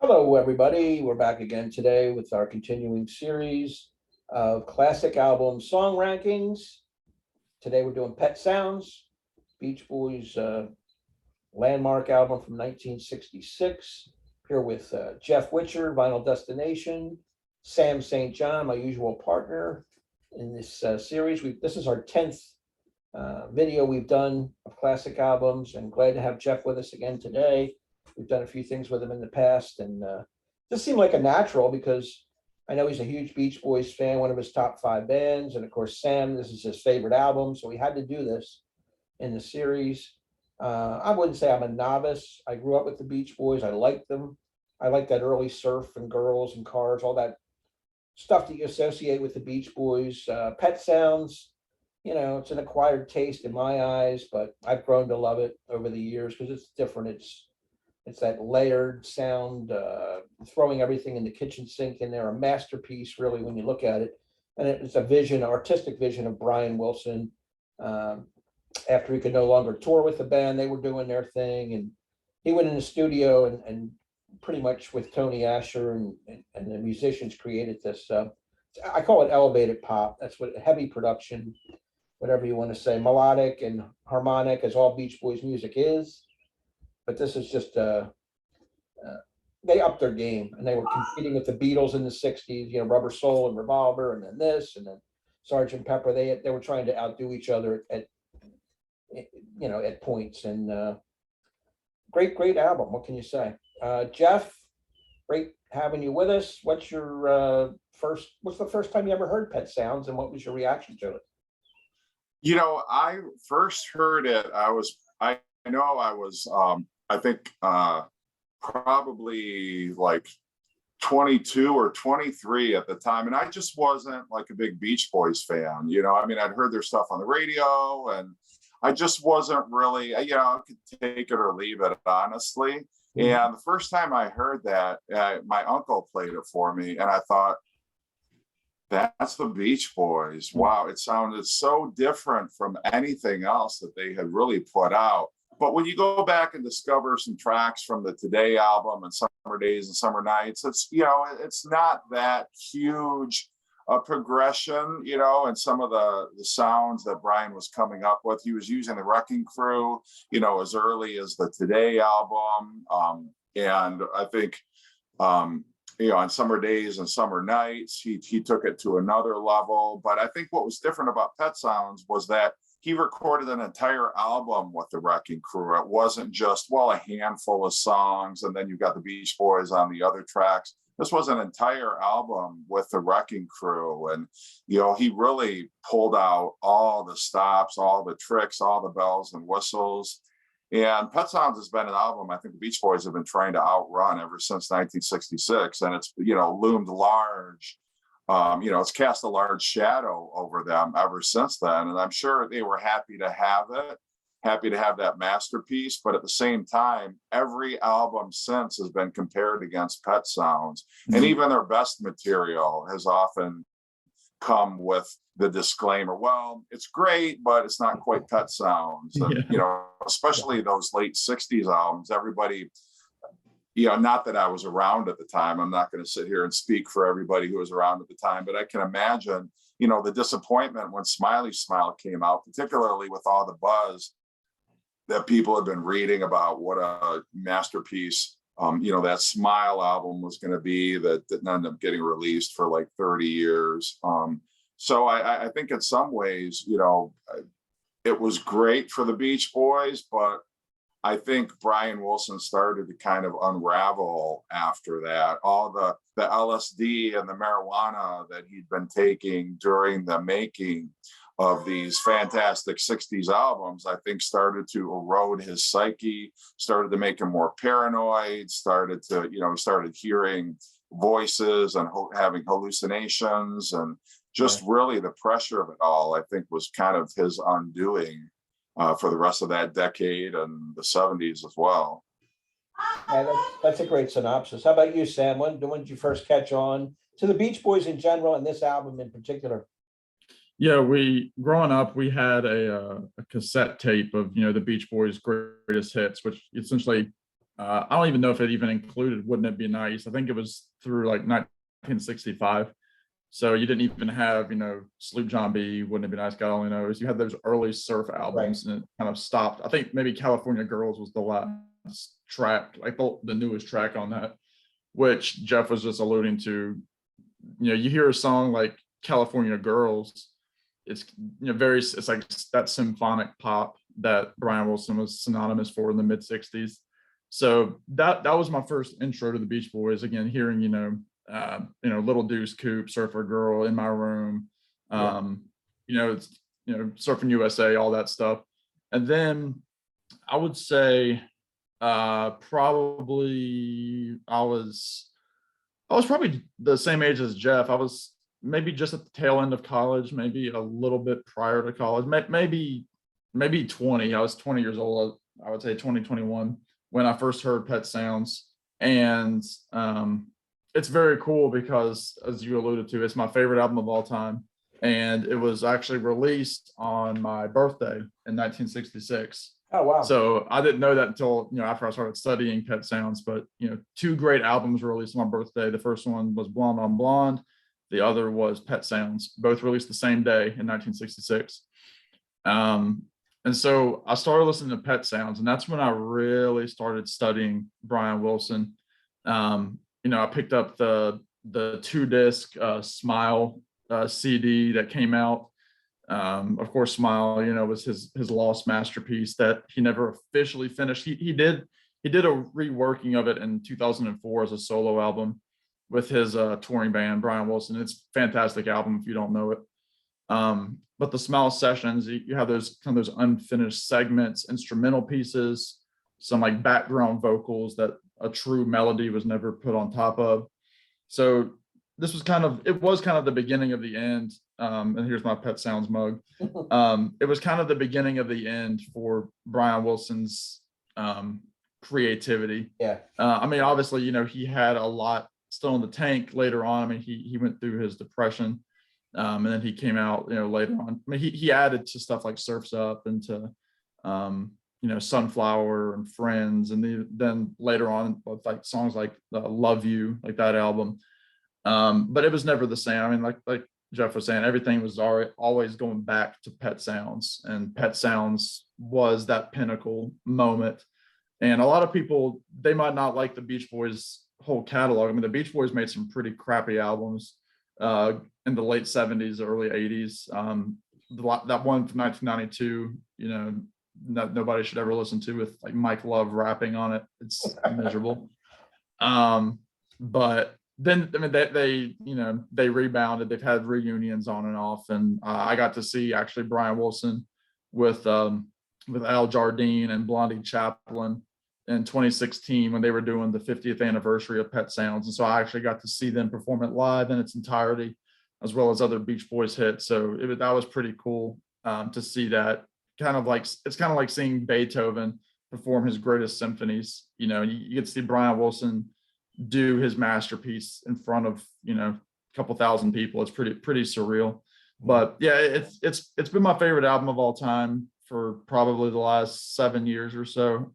Hello, everybody. We're back again today with our continuing series of classic album song rankings. Today we're doing Pet Sounds, Beach Boys' landmark album from 1966. Here with Jeff Whitcher, Vinyl Destination, Sam St. John, my usual partner in this series. This is our 10th video we've done of classic albums, and glad to have Jeff with us again today. We've done a few things with him in the past, and just seemed like a natural because I know he's a huge Beach Boys fan, one of his top 5 bands. And of course, Sam, this is his favorite album. So we had to do this in the series. I wouldn't say I'm a novice. I grew up with the Beach Boys. I liked them. I like that early surf and girls and cars, all that stuff that you associate with the Beach Boys. Pet Sounds, you know, it's an acquired taste in my eyes, but I've grown to love it over the years because it's different. It's that layered sound, throwing everything in the kitchen sink in there, a masterpiece, really, when you look at it. And it's a vision, artistic vision of Brian Wilson. After he could no longer tour with the band, they were doing their thing. And he went in the studio and pretty much with Tony Asher and the musicians created this. I call it elevated pop. That's what heavy production, whatever you want to say, melodic and harmonic, as all Beach Boys music is. But this is just, they upped their game, and they were competing with the Beatles in the 60s, you know, Rubber Soul and Revolver, and then this, and then Sgt. Pepper. They were trying to outdo each other at points. And great album. What can you say? Jeff, great having you with us. What's the first time you ever heard Pet Sounds, and what was your reaction to it? You know, I first heard it, I think probably like 22 or 23 at the time. And I just wasn't like a big Beach Boys fan. You know, I mean, I'd heard their stuff on the radio, and I just wasn't really, you know, I could take it or leave it, honestly. And the first time I heard that, my uncle played it for me, and I thought, that's the Beach Boys. Wow, it sounded so different from anything else that they had really put out. But when you go back and discover some tracks from the Today album and Summer Days and Summer Nights, it's, you know, it's not that huge a progression, you know, and some of the sounds that Brian was coming up with. He was using the Wrecking Crew, you know, as early as the Today album. And I think, you know, on Summer Days and Summer Nights, he took it to another level. But I think what was different about Pet Sounds was that he recorded an entire album with the Wrecking Crew. It wasn't just, well, a handful of songs, and then you got the Beach Boys on the other tracks. This was an entire album with the Wrecking Crew. And, you know, he really pulled out all the stops, all the tricks, all the bells and whistles. And Pet Sounds has been an album I think the Beach Boys have been trying to outrun ever since 1966. And it's, you know, loomed large. You know, it's cast a large shadow over them ever since then. And I'm sure they were happy to have it, happy to have that masterpiece. But at the same time, every album since has been compared against Pet Sounds. And even their best material has often come with the disclaimer, well, it's great, but it's not quite Pet Sounds. And, you know, especially those late 60s albums, everybody, you know, not that I was around at the time. I'm not going to sit here and speak for everybody who was around at the time, but I can imagine, you know, the disappointment when Smiley Smile came out, particularly with all the buzz that people have been reading about what a masterpiece, you know, that Smile album was going to be, that didn't end up getting released for like 30 years. So I think in some ways, you know, it was great for the Beach Boys, but I think Brian Wilson started to kind of unravel after that. All the LSD and the marijuana that he'd been taking during the making of these fantastic 60s albums, I think started to erode his psyche, started to make him more paranoid, started to, you know, he started hearing voices and having hallucinations, and just really the pressure of it all, I think, was kind of his undoing for the rest of that decade and the 70s as well. Yeah, that's a great synopsis. How about you, Sam? When did you first catch on to the Beach Boys in general and this album in particular? Yeah, growing up, we had a cassette tape of the Beach Boys' greatest hits, which essentially I don't even know if it even included "Wouldn't It Be Nice." I think it was through like 1965. So you didn't even have Sloop John B, "Wouldn't It Be Nice," God Only Knows. You had those early surf albums, and it kind of stopped. I think maybe "California Girls" was the last track, like the newest track on that, which Jeff was just alluding to. You hear a song like "California Girls," it's it's like that symphonic pop that Brian Wilson was synonymous for in the mid 60s. So that was my first intro to the Beach Boys. Again, hearing Little Deuce Coupe, Surfer Girl, In My Room, it's Surfing USA, all that stuff. And then I would say probably I was probably the same age as Jeff. I was maybe just at the tail end of college, maybe a little bit prior to college, maybe 20. I was 20 years old. I would say 2021 when I first heard Pet Sounds. And it's very cool because, as you alluded to, it's my favorite album of all time. And it was actually released on my birthday in 1966. Oh, wow. So I didn't know that until after I started studying Pet Sounds. But two great albums were released on my birthday. The first one was Blonde on Blonde. The other was Pet Sounds. Both released the same day in 1966. And so I started listening to Pet Sounds, and that's when I really started studying Brian Wilson. I picked up the 2-disc Smile CD that came out. Of course, Smile, was his lost masterpiece that he never officially finished. He did a reworking of it in 2004 as a solo album with his touring band, Brian Wilson. It's a fantastic album if you don't know it. But the Smile sessions, you have those unfinished segments, instrumental pieces, some like background vocals that a true melody was never put on top of. So this was kind of the beginning of the end. And here's my Pet Sounds mug. It was kind of the beginning of the end for Brian Wilson's creativity. Yeah. Obviously, he had a lot still in the tank later on. He went through his depression, and then he came out, later on. He added to stuff like Surf's Up and to, Sunflower and Friends, and then later on with like songs like Love You, like that album. But it was never the same. Like Jeff was saying, everything was always going back to Pet Sounds, and Pet Sounds was that pinnacle moment. And a lot of people, they might not like the Beach Boys whole catalog. The Beach Boys made some pretty crappy albums in the late 70s, early 80s. That one from 1992, nobody should ever listen to, with like Mike Love rapping on it. It's miserable. But then they rebounded. They've had reunions on and off, and I got to see actually Brian Wilson with Al Jardine and Blondie Chaplin in 2016 when they were doing the 50th anniversary of Pet Sounds. And so I actually got to see them perform it live in its entirety, as well as other Beach Boys hits. So that was pretty cool to see that. It's kind of like seeing Beethoven perform his greatest symphonies. You get to see Brian Wilson do his masterpiece in front of a couple thousand people. It's pretty surreal. But yeah, it's been my favorite album of all time for probably the last 7 years or so.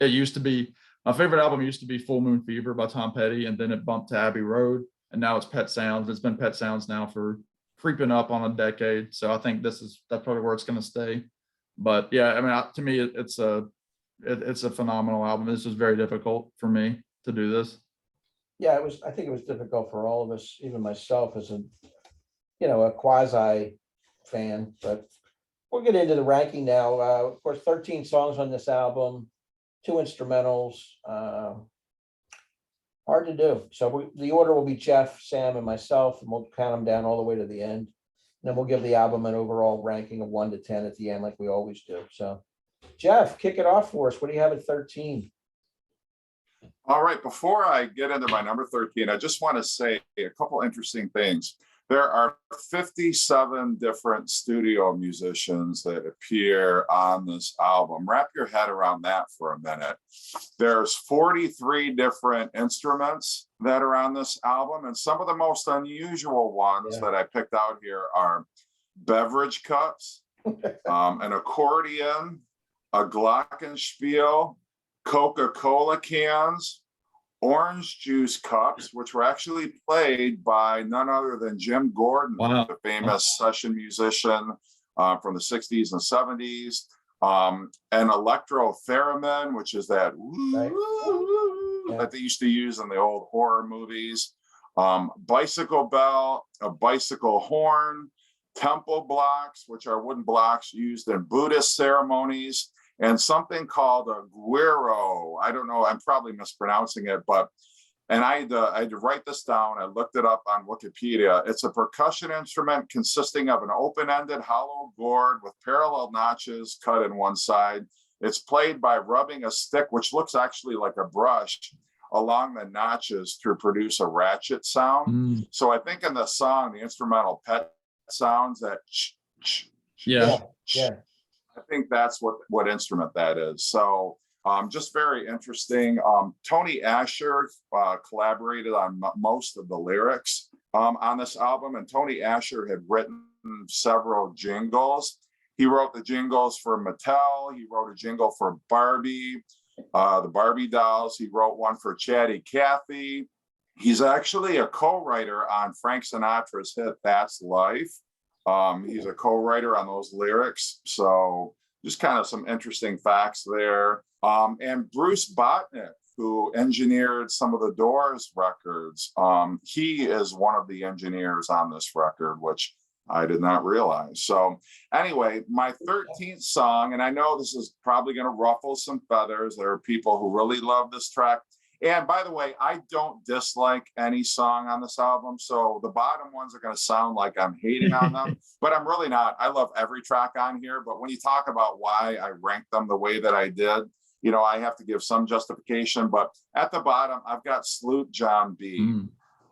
It used to be, my favorite album used to be Full Moon Fever by Tom Petty, and then it bumped to Abbey Road, and now it's Pet Sounds. It's been Pet Sounds now for creeping up on a decade. So I think that's probably where it's going to stay. But yeah, to me, it's a phenomenal album. This was very difficult for me to do this. Yeah, I think it was difficult for all of us, even myself as a quasi fan. But we'll get into the ranking now. Of course, 13 songs on this album, 2 instrumentals. Hard to do. So the order will be Jeff, Sam, and myself, and we'll count them down all the way to the end. And then we'll give the album an overall ranking of 1 to 10 at the end, like we always do. So, Jeff, kick it off for us. What do you have at 13? All right, before I get into my number 13, I just want to say a couple interesting things. There are 57 different studio musicians that appear on this album. Wrap your head around that for a minute. There's 43 different instruments that are on this album, and some of the most unusual ones that I picked out here are beverage cups, an accordion, a glockenspiel, Coca-Cola cans, orange juice cups, which were actually played by none other than Jim Gordon, Wow. the famous session musician from the 60s and 70s. An electro-theremin, which is that that they used to use in the old horror movies. Bicycle bell, a bicycle horn, temple blocks, which are wooden blocks used in Buddhist ceremonies, and something called a guiro. I don't know, I'm probably mispronouncing it, but, and I had to write this down. I looked it up on Wikipedia. It's a percussion instrument consisting of an open-ended hollow gourd with parallel notches cut in one side. It's played by rubbing a stick, which looks actually like a brush, along the notches to produce a ratchet sound. So I think in the song, the instrumental Pet Sounds, that Yeah. I think that's what instrument that is. So just very interesting. Tony Asher collaborated on most of the lyrics on this album, and Tony Asher had written several jingles. He wrote the jingles for Mattel. He wrote a jingle for Barbie, the Barbie dolls. He wrote one for Chatty Cathy. He's actually a co-writer on Frank Sinatra's hit "That's Life." He's a co-writer on those lyrics. So just kind of some interesting facts there. And Bruce Botnick, who engineered some of the Doors records, he is one of the engineers on this record, which I did not realize. So anyway, my 13th song, and I know this is probably going to ruffle some feathers. There are people who really love this track. And by the way, I don't dislike any song on this album. So the bottom ones are going to sound like I'm hating on them, but I'm really not. I love every track on here. But when you talk about why I ranked them the way that I did, you know, I have to give some justification. But at the bottom, I've got Sloop John B,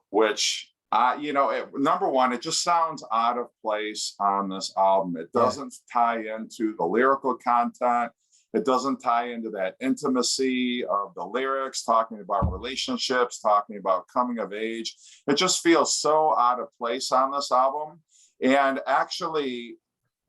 which, you know, number one, it just sounds out of place on this album. It doesn't tie into the lyrical content. It doesn't tie into that intimacy of the lyrics, talking about relationships, talking about coming of age. It just feels so out of place on this album. And actually,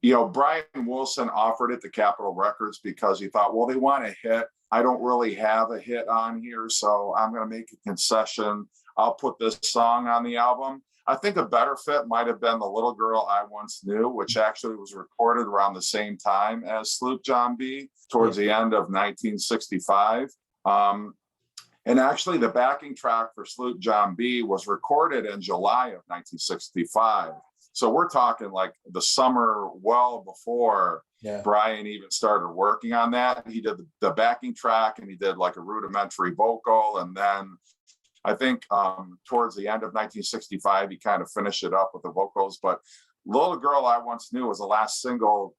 you know, Brian Wilson offered it to Capitol Records because he thought, well, they want a hit. I don't really have a hit on here, so I'm going to make a concession. I'll put this song on the album. I think a better fit might have been The Little Girl I Once Knew, which actually was recorded around the same time as Sloop John B, towards the end of 1965. And actually the backing track for Sloop John B was recorded in July of 1965. So we're talking like the summer well before Brian even started working on that. He did the backing track and he did like a rudimentary vocal, and then I think towards the end of 1965, he kind of finished it up with the vocals. But Little Girl I Once Knew was the last single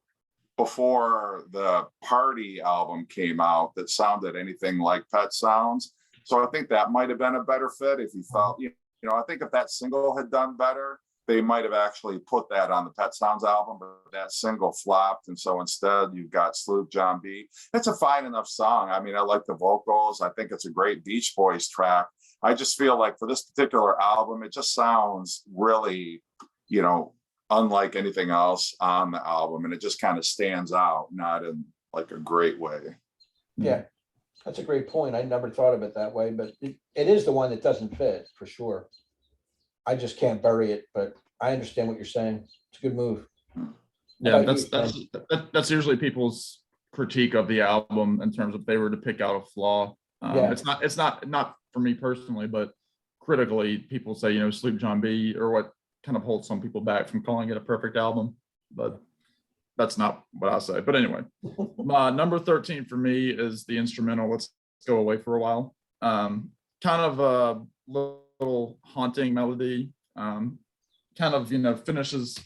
before the Party album came out that sounded anything like Pet Sounds. So I think that might have been a better fit if he felt, you know, I think if that single had done better, they might have actually put that on the Pet Sounds album, but that single flopped. And so instead you've got Sloop John B. It's a fine enough song. I mean, I like the vocals. I think it's a great Beach Boys track. I just feel like for this particular album, it just sounds really, you know, unlike anything else on the album. And it just kind of stands out, not in like a great way. Yeah, that's a great point. I never thought of it that way, but it is the one that doesn't fit for sure. I just can't bury it, but I understand what you're saying. It's a good move. Yeah, that's usually people's critique of the album in terms of if they were to pick out a flaw. It's not for me personally, but critically, people say, you know, Sloop John B, or what kind of holds some people back from calling it a perfect album, but that's not what I say. But anyway, my number 13 for me is the instrumental Let's Go Away for a While. Kind of a little haunting melody, kind of, you know, finishes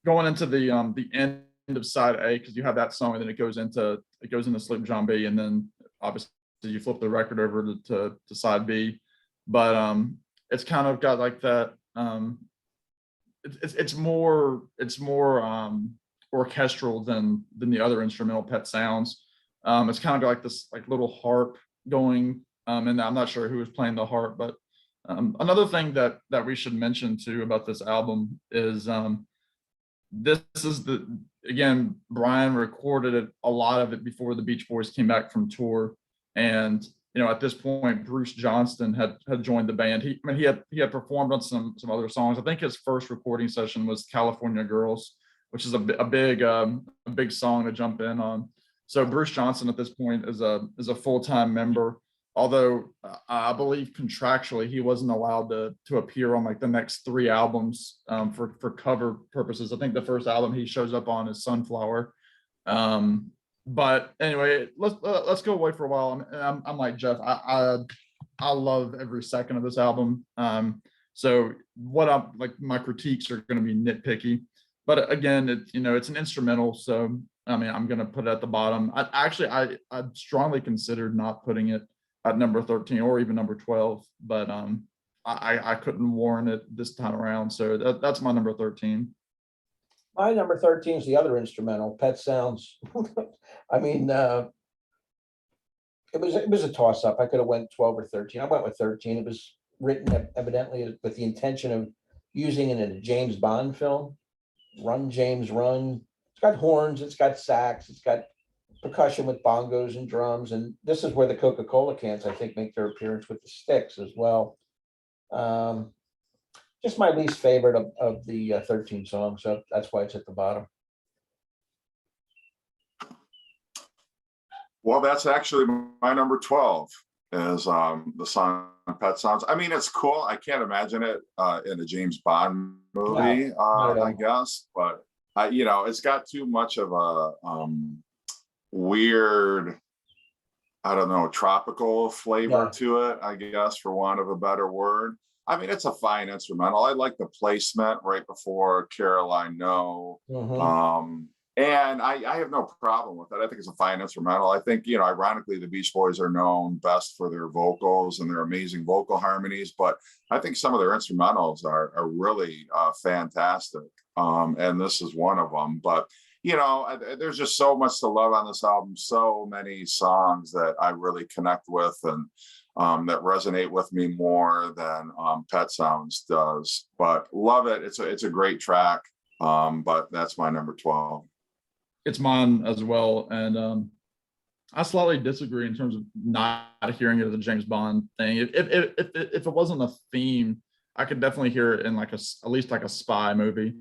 going into the end of side A, because you have that song and then it goes into Sloop John B, and then obviously you flip the record over to side B. But it's kind of got like that, it's more orchestral than the other instrumental Pet Sounds. It's kind of got like this like little harp going, and I'm not sure who was playing the harp, but another thing that we should mention too about this album is this is again, Brian recorded it, a lot of it before the Beach Boys came back from tour. And, at this point, Bruce Johnston had joined the band. I mean, he had performed on some other songs. I think his first recording session was California Girls, which is a big song to jump in on. So Bruce Johnston at this point is a full-time member, although I believe contractually he wasn't allowed to appear on like the next 3 albums for cover purposes. I think the first album he shows up on is Sunflower. But anyway, let's go away for a while. I'm like Jeff. I love every second of this album. So what I'm like, my critiques are going to be nitpicky, but again, it's an instrumental. So I mean, I'm going to put it at the bottom. I strongly considered not putting it at number 13 or even number 12, but I couldn't warrant it this time around. So that's my number 13. My number 13 is the other instrumental, Pet Sounds. I mean, it was a toss up. I could have went 12 or 13. I went with 13. It was written evidently with the intention of using it in a James Bond film, Run James Run. It's got horns, it's got sax, it's got percussion with bongos and drums. And this is where the Coca-Cola cans, I think, make their appearance with the sticks as well. Just my least favorite of the 13 songs, so that's why it's at the bottom. Well, that's actually my number 12 is the song Pet Sounds. I mean, it's cool. I can't imagine it in a James Bond movie, I guess, but it's got too much of a weird, I don't know, tropical flavor to it, I guess, for want of a better word. I mean, it's a fine instrumental. I like the placement right before Caroline No. And I have no problem with it. I think it's a fine instrumental. I think, ironically, the Beach Boys are known best for their vocals and their amazing vocal harmonies, but I think some of their instrumentals are really fantastic. And this is one of them. But, there's just so much to love on this album. So many songs that I really connect with and that resonate with me more than Pet Sounds does. But love it. It's a great track. But that's my number 12. It's mine as well. And I slightly disagree in terms of not hearing it as a James Bond thing. If it wasn't a theme, I could definitely hear it in at least like a spy movie.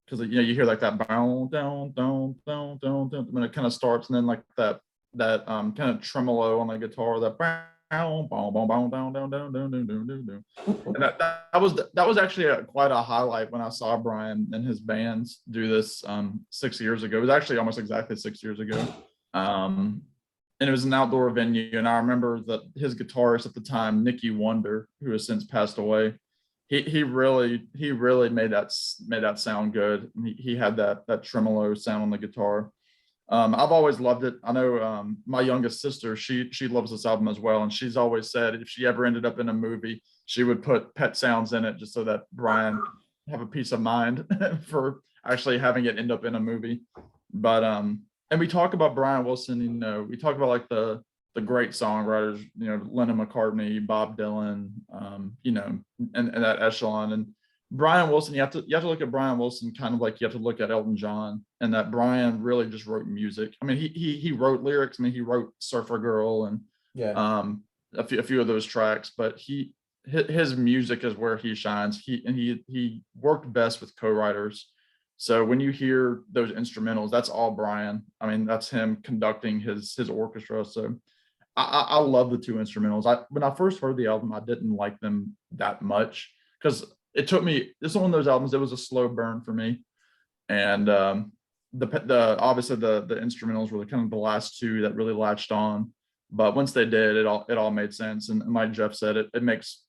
Because you hear like that down when it kind of starts, and then like that kind of tremolo on the guitar, that and that was actually quite a highlight when I saw Brian and his bands do this 6 years ago. It was actually almost exactly 6 years ago. And it was an outdoor venue, and I remember that his guitarist at the time, Nicky Wonder, who has since passed away, he really made that sound good. He had that tremolo sound on the guitar. I've always loved it. I know my youngest sister, she loves this album as well, and she's always said if she ever ended up in a movie, she would put Pet Sounds in it just so that Brian could have a peace of mind for actually having it end up in a movie. But and we talk about Brian Wilson, we talk about like the great songwriters, Lennon McCartney, Bob Dylan, and that echelon. And Brian Wilson, you have to look at Brian Wilson kind of like you have to look at Elton John, and that Brian really just wrote music. I mean, he wrote lyrics. I mean, he wrote Surfer Girl and a few of those tracks, but his music is where he shines. He worked best with co-writers. So when you hear those instrumentals, that's all Brian. I mean, that's him conducting his orchestra. So I love the 2 instrumentals. When I first heard the album, I didn't like them that much because it took me. This is one of those albums. It was a slow burn for me, and obviously the instrumentals were kind of the last 2 that really latched on. But once they did, it all made sense. And like Jeff said, it makes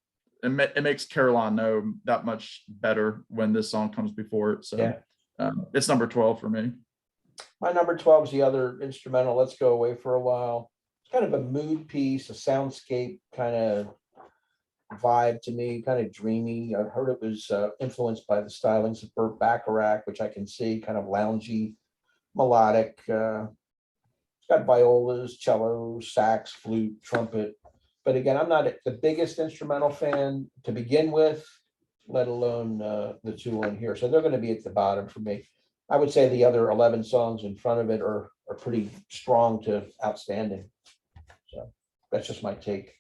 Caroline No that much better when this song comes before it. So it's number 12 for me. My number 12 is the other instrumental, Let's Go Away for a While. It's kind of a mood piece, a soundscape kind of vibe to me, kind of dreamy. I heard it was influenced by the stylings of Burt Bacharach, which I can see, kind of loungy, melodic. It's got violas, cello, sax, flute, trumpet. But again, I'm not the biggest instrumental fan to begin with, let alone the 2 on here. So they're going to be at the bottom for me. I would say the other 11 songs in front of it are pretty strong to outstanding. So that's just my take.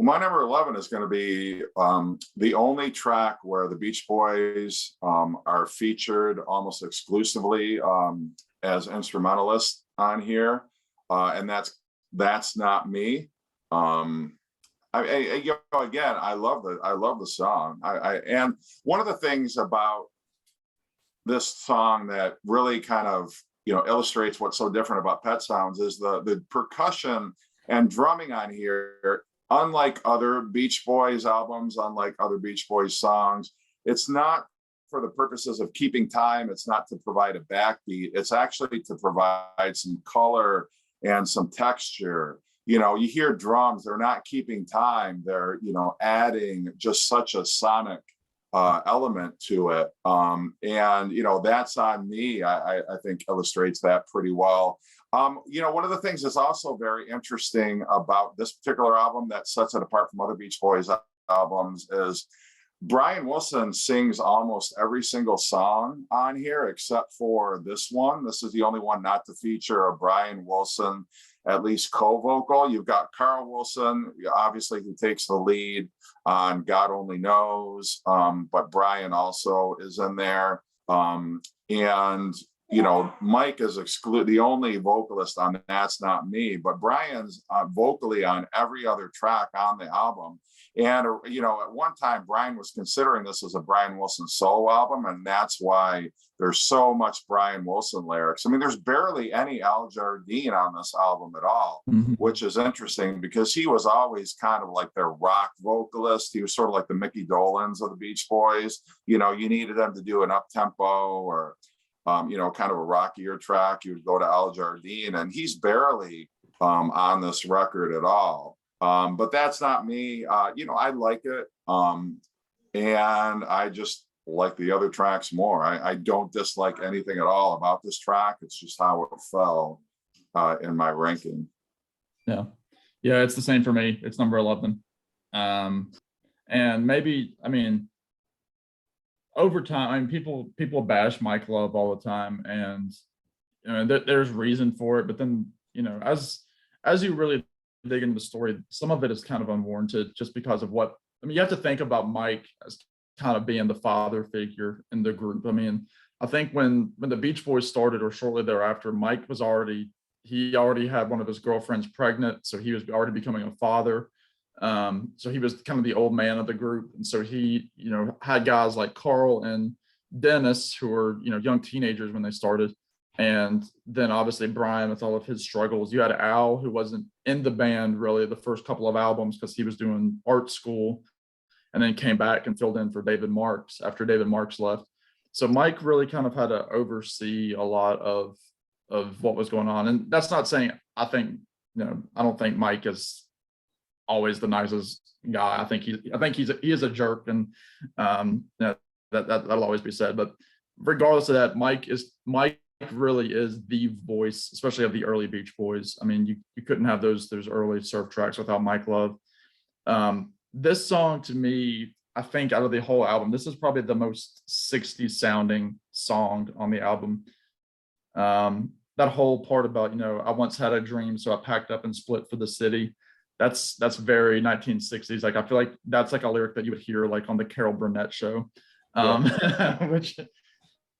My number 11 is going to be the only track where the Beach Boys are featured almost exclusively as instrumentalists on here, and that's Not Me. Again, I love the song. And one of the things about this song that really kind of illustrates what's so different about Pet Sounds is the percussion and drumming on here. Unlike other Beach Boys albums, unlike other Beach Boys songs, it's not for the purposes of keeping time. It's not to provide a backbeat. It's actually to provide some color and some texture. You hear drums, they're not keeping time. They're, adding just such a sonic element to it. And, That's On Me, I think illustrates that pretty well. One of the things that's also very interesting about this particular album that sets it apart from other Beach Boys albums is Brian Wilson sings almost every single song on here except for this one. This is the only one not to feature a Brian Wilson, at least co-vocal. You've got Carl Wilson, obviously, who takes the lead on God Only Knows, but Brian also is in there. And Mike is the only vocalist on That's Not Me, but Brian's vocally on every other track on the album. And, at one time, Brian was considering this as a Brian Wilson solo album, and that's why there's so much Brian Wilson lyrics. I mean, there's barely any Al Jardine on this album at all, which is interesting because he was always kind of like their rock vocalist. He was sort of like the Mickey Dolans of the Beach Boys. You needed them to do an up-tempo or kind of a rockier track. You would go to Al Jardine, and he's barely on this record at all. But That's Not Me. I like it, and I just like the other tracks more. I don't dislike anything at all about this track. It's just how it fell in my ranking. Yeah, it's the same for me. It's number 11, and maybe over time, people bash Mike Love all the time, and there's reason for it. But then as you really dig into the story, some of it is kind of unwarranted, just because of what you have to think about Mike as kind of being the father figure in the group. I think when the Beach Boys started, or shortly thereafter, Mike was already had one of his girlfriends pregnant, so he was already becoming a father. So he was kind of the old man of the group. And so he, had guys like Carl and Dennis, who were, young teenagers when they started. And then obviously Brian with all of his struggles. You had Al, who wasn't in the band really the first couple of albums because he was doing art school, and then came back and filled in for David Marks after David Marks left. So Mike really kind of had to oversee a lot of what was going on. And that's not saying, I don't think Mike is always the nicest guy. I think he is a jerk, and that'll always be said. But regardless of that, Mike really is the voice, especially of the early Beach Boys. You couldn't have those early surf tracks without Mike Love. This song, to me, I think out of the whole album, this is probably the most 60s sounding song on the album. That whole part about, I once had a dream, so I packed up and split for the city. That's very 1960s. Like, I feel like that's like a lyric that you would hear like on the Carol Burnett show. Which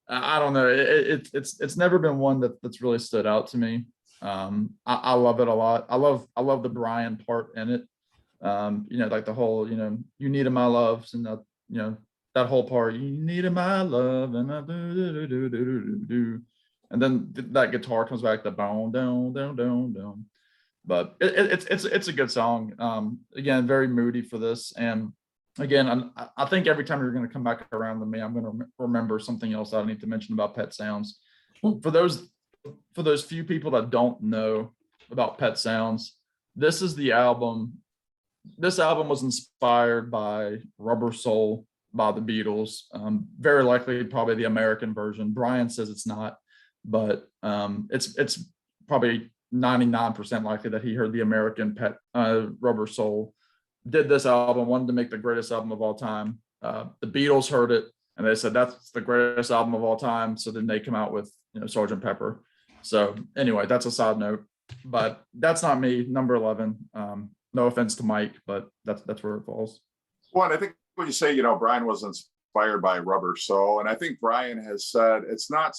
I don't know. It's never been one that's really stood out to me. I love it a lot. I love the Brian part in it. Like the whole, you needed my loves, and that whole part, you needed my love, and I do. And then that guitar comes back, the boom, down, down, down, down. But it's a good song. Again, very moody for this. And again, I think every time you're going to come back around to me, I'm going to remember something else I need to mention about Pet Sounds. For those few people that don't know about Pet Sounds, this is the album. This album was inspired by Rubber Soul by the Beatles. Very likely, probably the American version. Brian says it's not, but it's probably 99% likely that he heard the American Rubber Soul, did this album, wanted to make the greatest album of all time. The Beatles heard it, and they said that's the greatest album of all time. So then they come out with, you know, Sgt. Pepper. So anyway, that's a side note, but that's not me. Number 11. No offense to Mike, but that's where it falls. Well, and I think when you say, you know, Brian was inspired by Rubber Soul, and I think Brian has said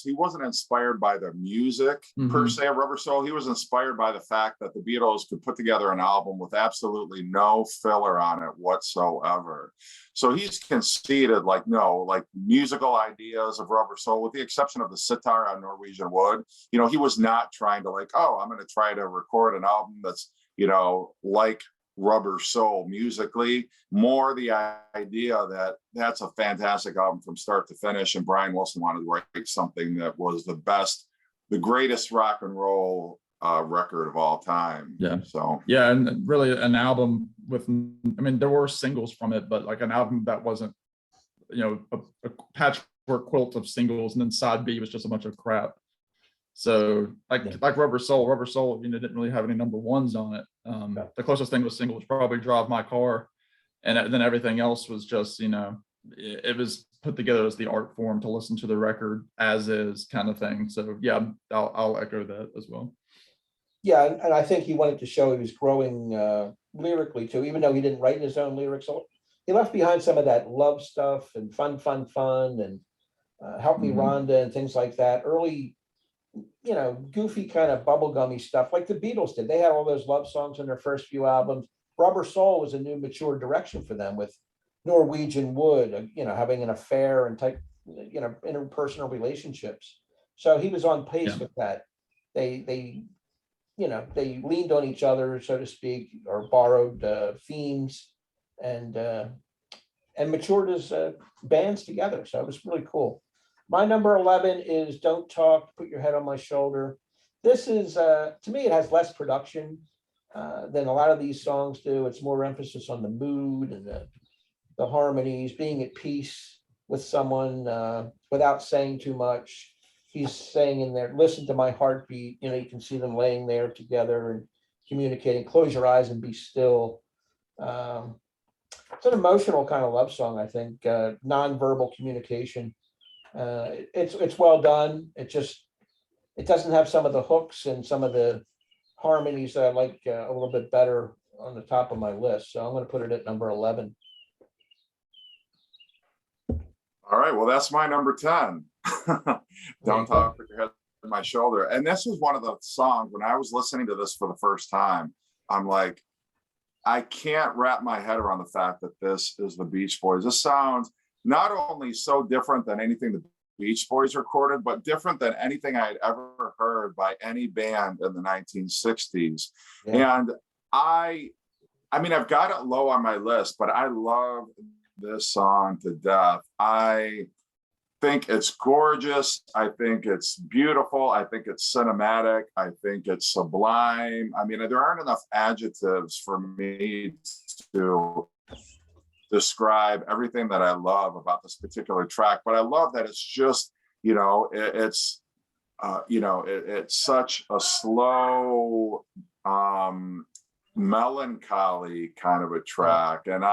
he wasn't inspired by the music per se of Rubber Soul. He was inspired by the fact that the Beatles could put together an album with absolutely no filler on it whatsoever. So he's conceded, like, no, like musical ideas of Rubber Soul, with the exception of the sitar on Norwegian Wood, you know, he was not trying to, like, oh, I'm going to try to record an album that's, you know, like Rubber Soul musically. More the idea that that's a fantastic album from start to finish, and Brian Wilson wanted to write something that was the greatest rock and roll record of all time. Yeah. So yeah, and really an album with, I mean, there were singles from it, but like an album that wasn't, you know, a patchwork quilt of singles, and then side B was just a bunch of crap. So like Rubber Soul, you know, didn't really have any number ones on it. The closest thing was single was probably Drive My Car, and then everything else was just, you know, it was put together as the art form to listen to the record as is kind of thing. So yeah, I'll echo that as well. Yeah, and I think he wanted to show he was growing lyrically too, even though he didn't write his own lyrics. So he left behind some of that love stuff and fun, and Help Me Rhonda and things like that. Early, you know, goofy kind of bubblegummy stuff like the Beatles did. They had all those love songs in their first few albums. Rubber Soul was a new mature direction for them with Norwegian Wood, you know, having an affair and type, you know, interpersonal relationships. So he was on pace with that. They you know, they leaned on each other, so to speak, or borrowed themes and matured as bands together. So it was really cool. My number 11 is Don't Talk, Put Your Head on My Shoulder. This is, to me, it has less production than a lot of these songs do. It's more emphasis on the mood and the harmonies, being at peace with someone without saying too much. He's saying in there, listen to my heartbeat. You know, you can see them laying there together and communicating. Close your eyes and be still. It's an emotional kind of love song, I think, nonverbal communication. It's well done. It doesn't have some of the hooks and some of the harmonies that I like a little bit better on the top of my list. So I'm going to put it at number 11. all right, well, that's my number 10. Don't Talk, Put Your Head on My Shoulder. And this was one of the songs when I was listening to this for the first time, I'm like, I can't wrap my head around the fact that this is the Beach Boys. This sounds not only so different than anything the Beach Boys recorded, but different than anything I had ever heard by any band in the 1960s. Yeah. And I mean, I've got it low on my list, but I love this song to death. I think it's gorgeous. I think it's beautiful. I think it's cinematic. I think it's sublime. I mean, there aren't enough adjectives for me to describe everything that I love about this particular track, but I love that it's just, you know, it's such a slow, melancholy kind of a track. And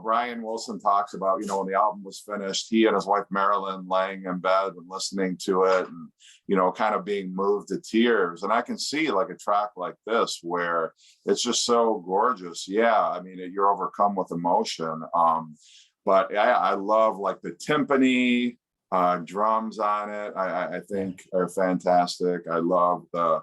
Brian Wilson talks about, you know, when the album was finished, he and his wife Marilyn laying in bed and listening to it and, you know, kind of being moved to tears. And I can see like a track like this where it's just so gorgeous. Yeah, I mean, you're overcome with emotion. But I love like the timpani drums on it. I think are fantastic. I love the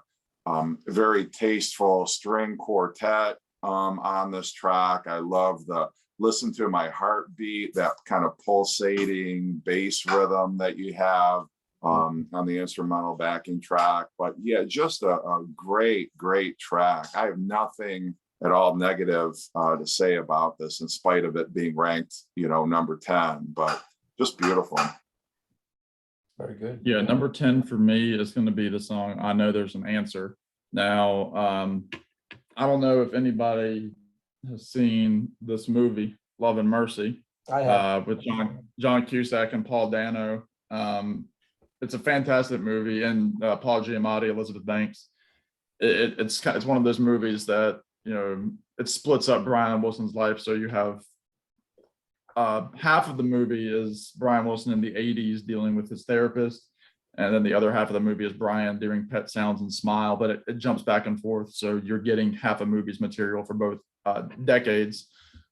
very tasteful string quartet on this track. I love the Listen to My Heartbeat, that kind of pulsating bass rhythm that you have on the instrumental backing track. But yeah, just a great track. I have nothing at all negative to say about this, in spite of it being ranked, you know, number 10, but just beautiful. Very good. Yeah, number 10 for me is going to be the song I Know There's an Answer. Now, I don't know if anybody has seen this movie, Love and Mercy, I have. with John Cusack and Paul Dano. It's a fantastic movie, and Paul Giamatti, Elizabeth Banks. It's one of those movies that, you know, it splits up Brian Wilson's life. So you have half of the movie is Brian Wilson in the 80s dealing with his therapist. And then the other half of the movie is Brian doing Pet Sounds and Smile, but it jumps back and forth. So you're getting half a movie's material for both decades.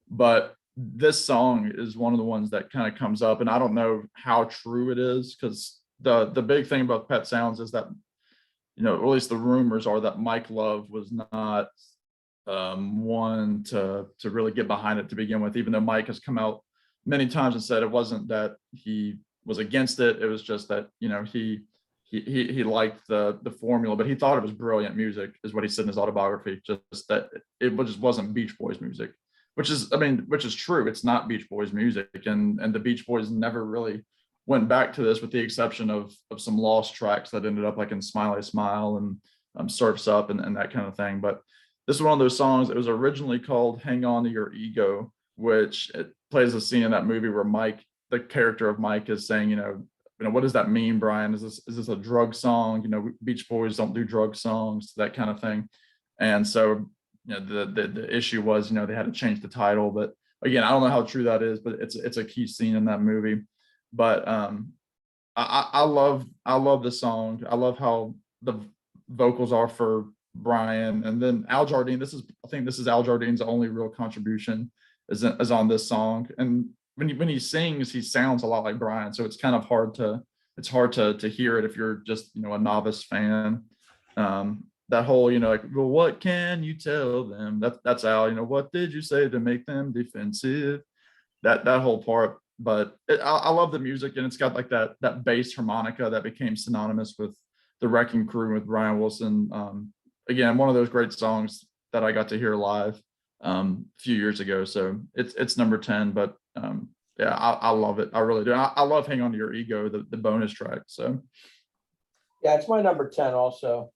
But this song is one of the ones that kind of comes up, and I don't know how true it is, because the big thing about Pet Sounds is that, you know, at least the rumors are that Mike Love was not one to really get behind it to begin with, even though Mike has come out many times and said it wasn't that he was against it. It was just that, you know, he liked the formula, but he thought it was brilliant music, is what he said in his autobiography. Just that it just wasn't Beach Boys music, which is true. It's not Beach Boys music, and the Beach Boys never really went back to this, with the exception of some lost tracks that ended up like in Smiley Smile and Surfs Up and that kind of thing. But this is one of those songs. It was originally called Hang On to Your Ego, which it plays a scene in that movie where Mike, the character of Mike, is saying, you know, what does that mean, Brian? Is this a drug song? You know, Beach Boys don't do drug songs, that kind of thing. And so, you know, the issue was, you know, they had to change the title. But again, I don't know how true that is, but it's a key scene in that movie. But I love the song. I love how the vocals are for Brian, and then Al Jardine. I think this is Al Jardine's only real contribution is on this song. And when he sings, he sounds a lot like Brian. So it's kind of hard to hear it if you're just, you know, a novice fan. That whole, you know, like, well, what can you tell them? That's Al. You know, what did you say to make them defensive? That whole part. But I love the music, and it's got like that bass harmonica that became synonymous with the Wrecking Crew with Brian Wilson. Again, one of those great songs that I got to hear live a few years ago. So it's number 10. But yeah, I love it. I really do. I love Hang On to Your Ego, the bonus track. So Yeah, it's my number 10 also.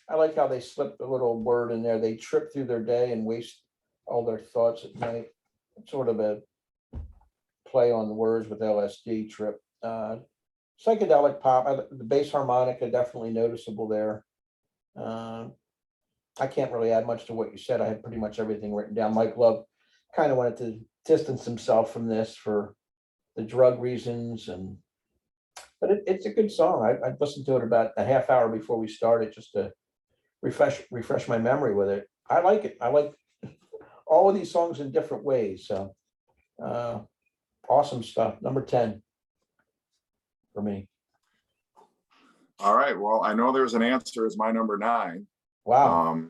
I like how they slip the little word in there. They trip through their day and waste all their thoughts at night. It's sort of a play on the words with LSD, trip. Psychedelic pop, the bass harmonica definitely noticeable there. I can't really add much to what you said. I had pretty much everything written down. Mike Love kind of wanted to distance himself from this for the drug reasons, but it's a good song. I listened to it about a half hour before we started just to refresh my memory with it. I like it. I like all of these songs in different ways. So awesome stuff. Number 10 for me. All right. Well, I know there's an answer as my number 9. Wow.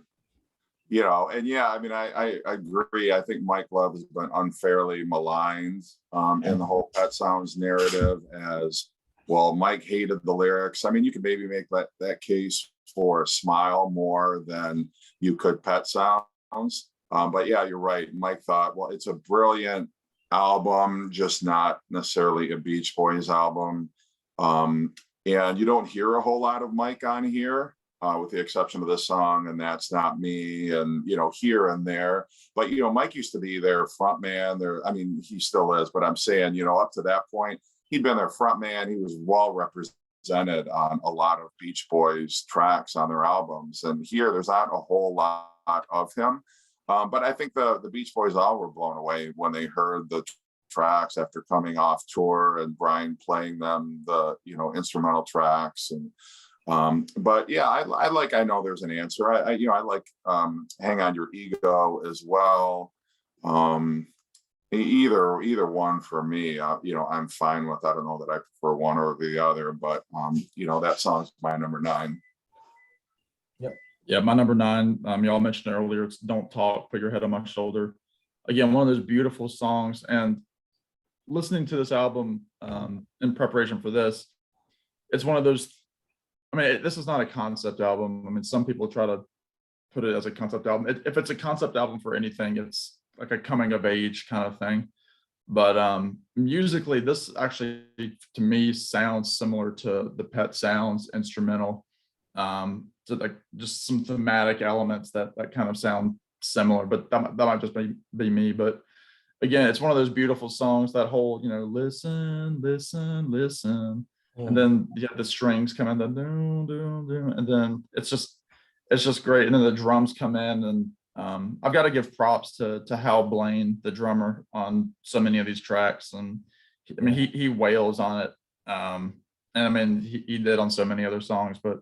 You know, and yeah, I mean, I agree. I think Mike Love has been unfairly maligned in the whole Pet Sounds narrative as well. Mike hated the lyrics. I mean, you could maybe make that case for Smile more than you could Pet Sounds. But yeah, you're right. Mike thought, well, it's a brilliant album, just not necessarily a Beach Boys album. And you don't hear a whole lot of Mike on here, with the exception of this song, and That's Not Me, and, you know, here and there. But, you know, Mike used to be their front man there. I mean, he still is, but I'm saying, you know, up to that point, he'd been their front man. He was well represented on a lot of Beach Boys tracks on their albums. And here, there's not a whole lot of him. But I think the Beach Boys all were blown away when they heard the tracks after coming off tour and Brian playing them, the, you know, instrumental tracks. And but yeah, I know there's an answer. I like Hang On Your Ego as well. Either one for me, you know, I'm fine with. I don't know that I prefer one or the other, but you know, that song's my number 9. Yep. Yeah, my number 9, y'all mentioned earlier, it's Don't Talk, Put Your Head on My Shoulder. Again, one of those beautiful songs. And listening to this album in preparation for this, it's one of those, I mean, this is not a concept album. I mean, some people try to put it as a concept album. If it's a concept album for anything, it's like a coming of age kind of thing. But musically, this actually, to me, sounds similar to the Pet Sounds instrumental. So like just some thematic elements that kind of sound similar, but that might just be me. But again, it's one of those beautiful songs, that whole, you know, listen, listen, listen. And then you have the strings come in, and then it's just great. And then the drums come in, and I've got to give props to Hal Blaine, the drummer, on so many of these tracks, and I mean he wails on it, and I mean he did on so many other songs, but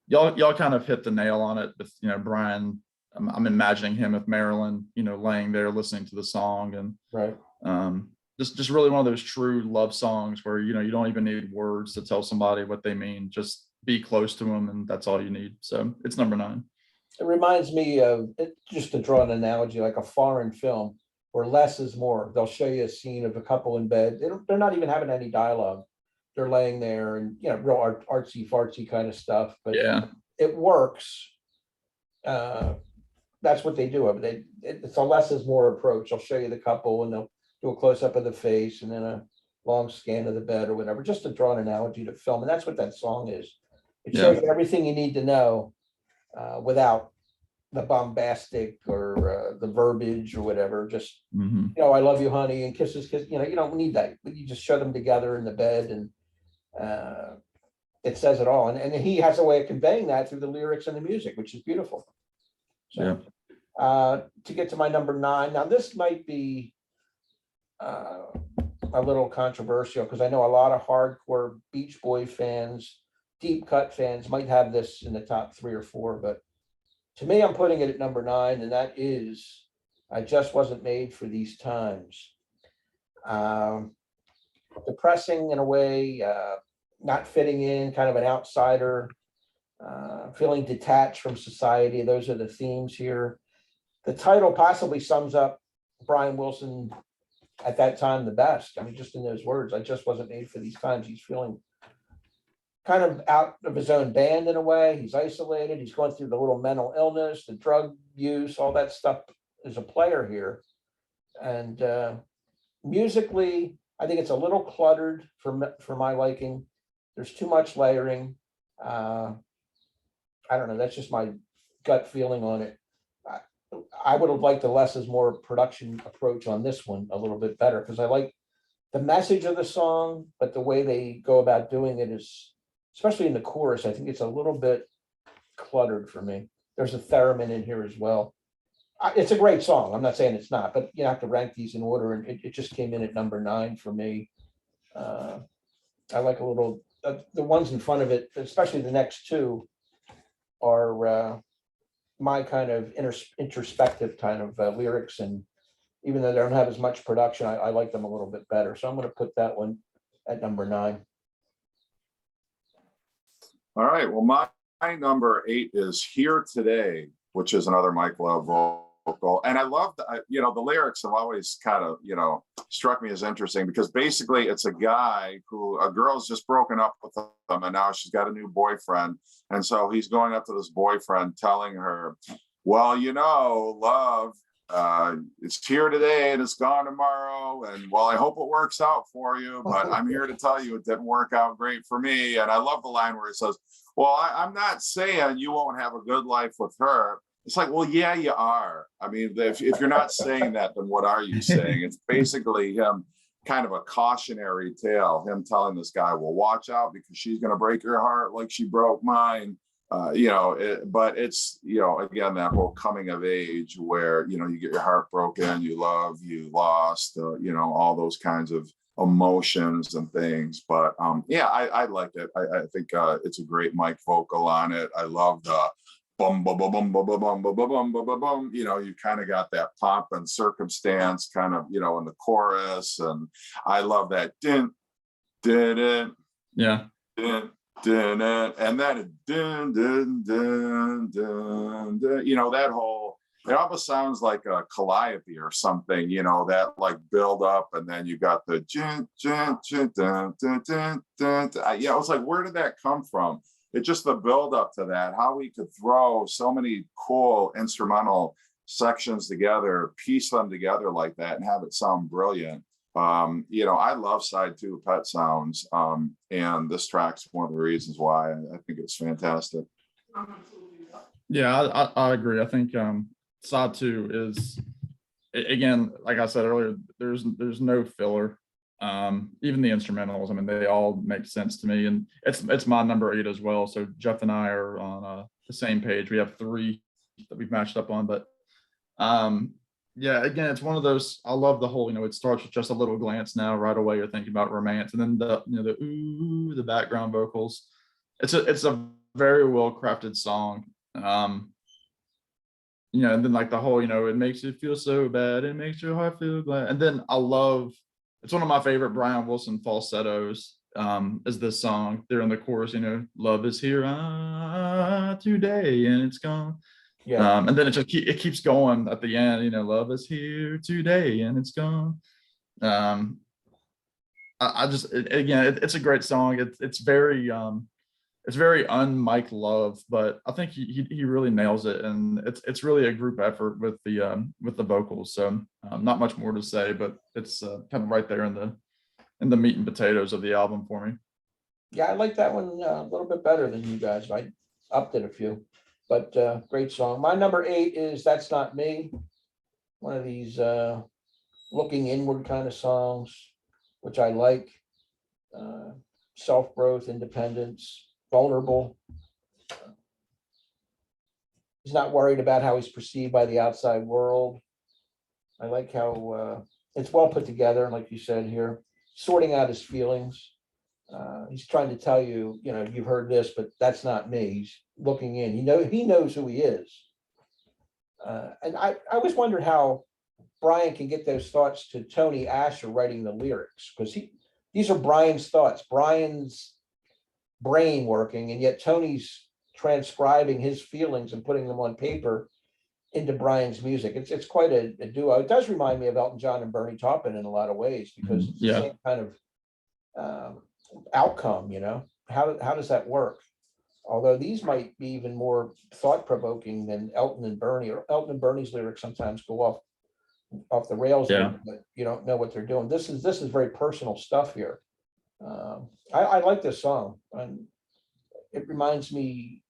y'all kind of hit the nail on it with, you know, Brian. I'm imagining him with Marilyn, you know, laying there listening to the song, and Right. just really one of those true love songs where, you know, you don't even need words to tell somebody what they mean. Just be close to them, and that's all you need. So it's number 9. It reminds me of, just to draw an analogy, like a foreign film where less is more. They'll show you a scene of a couple in bed. They're not even having any dialogue. They're laying there and, you know, real artsy fartsy kind of stuff, but Yeah. it works. That's what they do. It's a less is more approach. They'll show you the couple and they'll do a close up of the face and then a long scan of the bed or whatever, just to draw an analogy to film. And that's what that song is. It shows you everything you need to know without the bombastic or the verbiage or whatever. Just, you know, I love you, honey, and kisses, you know, you don't need that. You just show them together in the bed, and it says it all. And he has a way of conveying that through the lyrics and the music, which is beautiful. So, to get to my number 9, now this might be a little controversial because I know a lot of hardcore Beach Boy fans, deep cut fans might have this in the top 3 or 4, but to me, I'm putting it at number 9, and that is I Just Wasn't Made for These Times. Depressing in a way, not fitting in, kind of an outsider, feeling detached from society. Those are the themes here. The title possibly sums up Brian Wilson at that time the best. I mean, just in those words, I just wasn't made for these times. He's feeling kind of out of his own band in a way. He's isolated. He's going through the little mental illness, the drug use, all that stuff is a player here. And musically, I think it's a little cluttered for my liking. There's too much layering. I don't know. That's just my gut feeling on it. I would have liked the less is more production approach on this one a little bit better because I like the message of the song, but the way they go about doing it is, especially in the chorus, I think it's a little bit cluttered for me. There's a theremin in here as well. It's a great song. I'm not saying it's not, but you have to rank these in order, and it just came in at number 9 for me. I like a little, the ones in front of it, especially the next 2, are my kind of introspective kind of lyrics, and even though they don't have as much production, I like them a little bit better. So I'm going to put that one at number 9. All right. Well, my number 8 is Here Today, which is another Mike Love vocal. And I love, you know, the lyrics have always kind of, you know, struck me as interesting because basically it's a guy who, a girl's just broken up with him and now she's got a new boyfriend. And so he's going up to this boyfriend telling her, well, you know, love, it's here today and it's gone tomorrow. And well, I hope it works out for you, but I'm here to tell you it didn't work out great for me. And I love the line where it says, well, I'm not saying you won't have a good life with her. It's like, well, yeah, you are. I mean, if you're not saying that, then what are you saying? It's basically him kind of a cautionary tale, him telling this guy, well, watch out because she's going to break your heart like she broke mine. You know, but it's, you know, again, that whole coming of age where, you know, you get your heart broken, you love, you lost, you know, all those kinds of emotions and things. But yeah, I liked it. I think it's a great Mike vocal on it. I love the bum bum bum bum bum bum bum bum bum bum bum. You know, you kind of got that pomp and circumstance kind of, you know, in the chorus, and I love that din din Yeah. din din and then din din din din din. You know, that whole, it almost sounds like a calliope or something, you know, that like build up, and then you got the dun, dun, dun, dun, dun, dun, dun, dun. Yeah, I was like, where did that come from? It's just the build up to that, how we could throw so many cool instrumental sections together, piece them together like that and have it sound brilliant. You know, I love side 2 of Pet Sounds, and this track's one of the reasons why I think it's fantastic. Yeah, I agree. I think side 2 is, again, like I said earlier, there's no filler. Even the instrumentals, I mean, they all make sense to me, and it's my number 8 as well. So Jeff and I are on the same page. We have 3 that we've matched up on, but Yeah, again, it's one of those. I love the whole. It starts with just a little glance. Now, right away, you're thinking about romance, and then the ooh, the background vocals. It's a very well crafted song. And then like the whole, it makes you feel so bad, it makes your heart feel glad. And then it's one of my favorite Brian Wilson falsettos. Is this song? They're in the chorus, love is here today and it's gone. Yeah. And then it keeps going at the end, love is here today and it's gone. It's a great song. It's very un-Mike Love, but I think he really nails it, and it's really a group effort with the vocals. So not much more to say, but it's kind of right there in the meat and potatoes of the album for me. Yeah, I like that one a little bit better than you guys. I upped it a few, but great song. My number 8 is That's Not Me. One of these looking inward kind of songs, which I like. Self-growth, independence, vulnerable. He's not worried about how he's perceived by the outside world. I like how it's well put together, like you said here, sorting out his feelings. He's trying to tell you, you've heard this, but that's not me. He's looking in. He knows who he is. And I always wondered how Brian can get those thoughts to Tony Asher writing the lyrics, because these are Brian's thoughts, Brian's brain working, and yet Tony's transcribing his feelings and putting them on paper into Brian's music. It's quite a duo. It does remind me of Elton John and Bernie Taupin in a lot of ways, because it's the same kind of outcome. How does that work? Although these might be even more thought-provoking than Elton and Bernie, or Elton and Bernie's lyrics sometimes go off the rails, but you don't know what they're doing. This is very personal stuff here. I like this song, and it reminds me,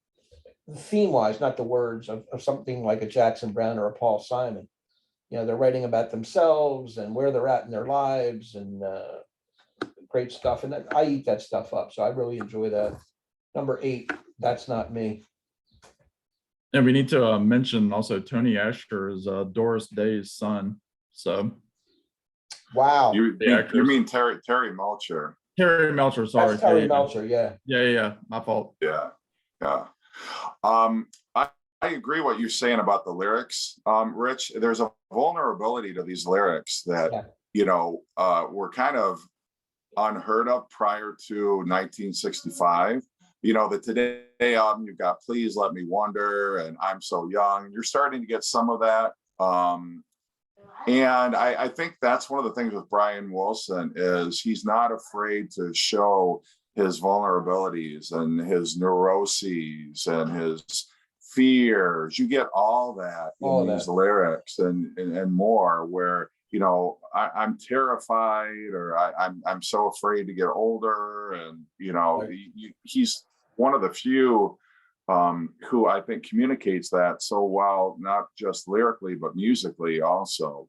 theme-wise, not the words, of something like a Jackson Browne or a Paul Simon. They're writing about themselves and where they're at in their lives, and great stuff. And I eat that stuff up, so I really enjoy that. Number 8, That's Not Me. And we need to mention also Tony Asher is Doris Day's son. So, wow, you mean Terry Melcher? Terry Melcher, sorry. That's Terry Melcher, yeah. Yeah, my fault. Yeah. I agree what you're saying about the lyrics, Rich. There's a vulnerability to these lyrics that were kind of unheard of prior to 1965. The Today album, you've got Please Let Me Wonder and I'm So Young. You're starting to get some of that. And I think that's one of the things with Brian Wilson is he's not afraid to show his vulnerabilities and his neuroses and his fears. You get all that in these lyrics and more, where I'm terrified, or I'm so afraid to get older, and he's one of the few who I think communicates that so well, not just lyrically but musically also.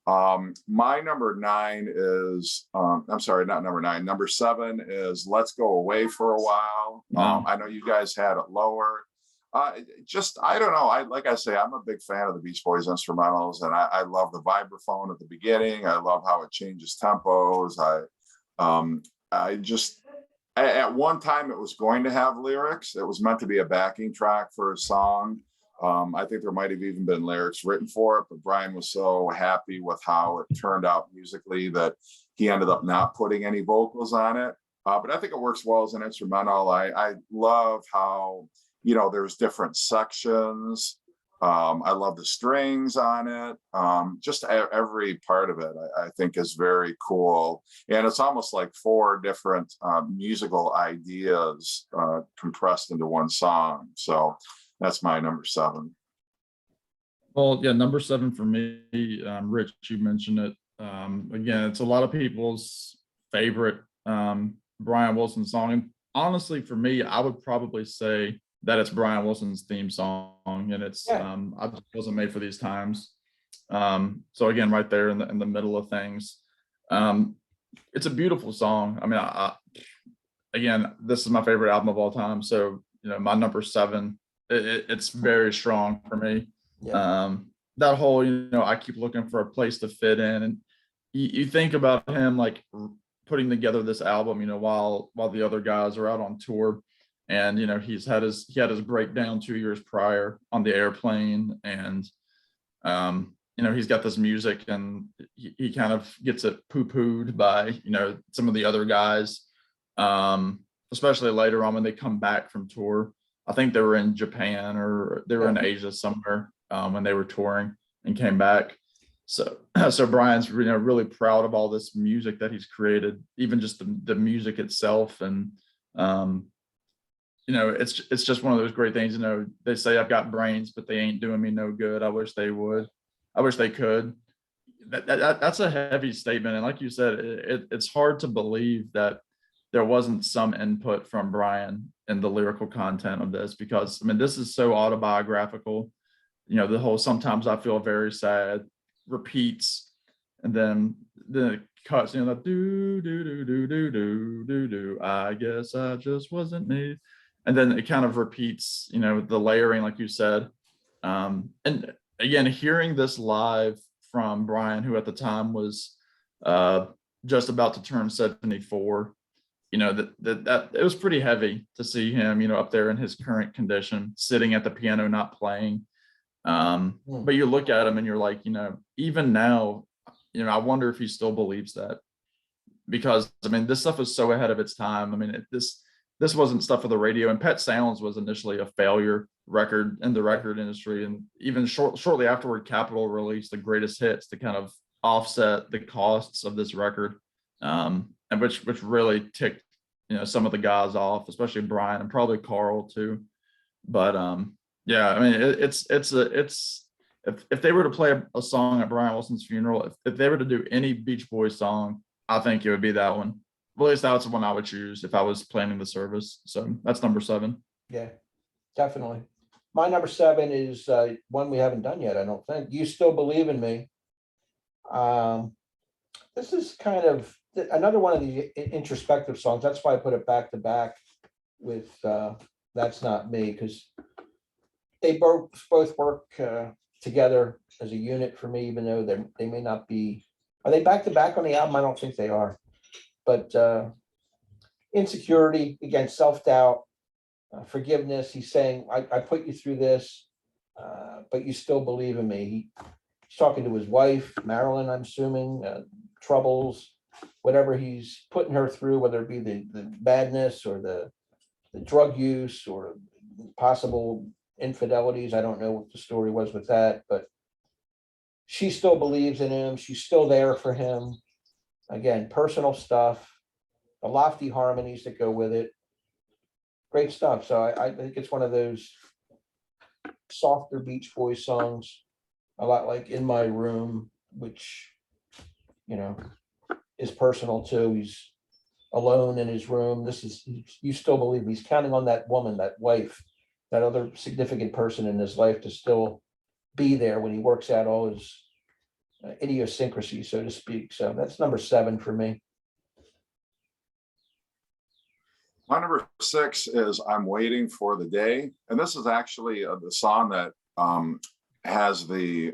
My number 9 is I'm sorry, not number 9. Number 7 is Let's Go Away for a While. I know you guys had it lower. I don't know. Like I say, I'm a big fan of the Beach Boys instrumentals, and I love the vibraphone at the beginning. I love how it changes tempos. At one time it was going to have lyrics. It was meant to be a backing track for a song. I think there might have even been lyrics written for it, but Brian was so happy with how it turned out musically that he ended up not putting any vocals on it. But I think it works well as an instrumental. I love how there's different sections. I love the strings on it. Just every part of it, I think, is very cool. And it's almost like 4 different musical ideas compressed into one song. So that's my number 7. Well, yeah, number 7 for me, Rich, you mentioned it. Again, it's a lot of people's favorite Brian Wilson song. And honestly, for me, I would probably say that it's Brian Wilson's theme song, and it's I just wasn't made for these times. So again, right there in the middle of things. It's a beautiful song. I mean, again, this is my favorite album of all time. So my number 7, it's very strong for me. that whole, I keep looking for a place to fit in. And you think about him like putting together this album, while the other guys are out on tour. And, he had his breakdown 2 years prior on the airplane. And, he's got this music and he kind of gets it poo-pooed by, some of the other guys, especially later on when they come back from tour. I think they were in Japan or they were in Asia somewhere when they were touring and came back. So Brian's really proud of all this music that he's created, even just the music itself. And it's just one of those great things. They say I've got brains, but they ain't doing me no good. I wish they would. I wish they could. That's a heavy statement, and like you said, it's hard to believe that there wasn't some input from Brian in the lyrical content of this, because this is so autobiographical. The whole "sometimes I feel very sad" repeats, and then the cuts, the do do do do do do do do. I guess I just wasn't me, and then it kind of repeats. The layering, like you said, and again, hearing this live from Brian, who at the time was just about to turn 74, that it was pretty heavy to see him, up there in his current condition, sitting at the piano, not playing. But you look at him and you're like, even now, I wonder if he still believes that, because this stuff is so ahead of its time. This wasn't stuff for the radio, and Pet Sounds was initially a failure record in the record industry. And even shortly afterward, Capitol released the greatest hits to kind of offset the costs of this record, and which really ticked some of the guys off, especially Brian and probably Carl too. But it's if they were to play a song at Brian Wilson's funeral, if they were to do any Beach Boys song, I think it would be that one. Well, at least that's the one I would choose if I was planning the service. So that's number 7. Yeah, definitely. My number 7 is one we haven't done yet, I don't think. "You Still Believe in Me." This is kind of another one of the introspective songs. That's why I put it back to back with "That's Not Me," because they both work together as a unit for me, even though they may not be. Are they back to back on the album? I don't think they are. But insecurity, again, self-doubt, forgiveness. He's saying, I put you through this, but you still believe in me. He's talking to his wife, Marilyn, I'm assuming, troubles, whatever he's putting her through, whether it be the madness or the drug use or possible infidelities. I don't know what the story was with that, but she still believes in him. She's still there for him. Again, personal stuff, the lofty harmonies that go with it. Great stuff. So I think it's one of those softer Beach Boys songs, a lot like "In My Room," which, is personal too. He's alone in his room. This is, you still believe he's counting on that woman, that wife, that other significant person in his life to still be there when he works out all his idiosyncrasy, so to speak. So that's number 7 for me. My number 6 is "I'm Waiting for the Day." And this is actually the song that has the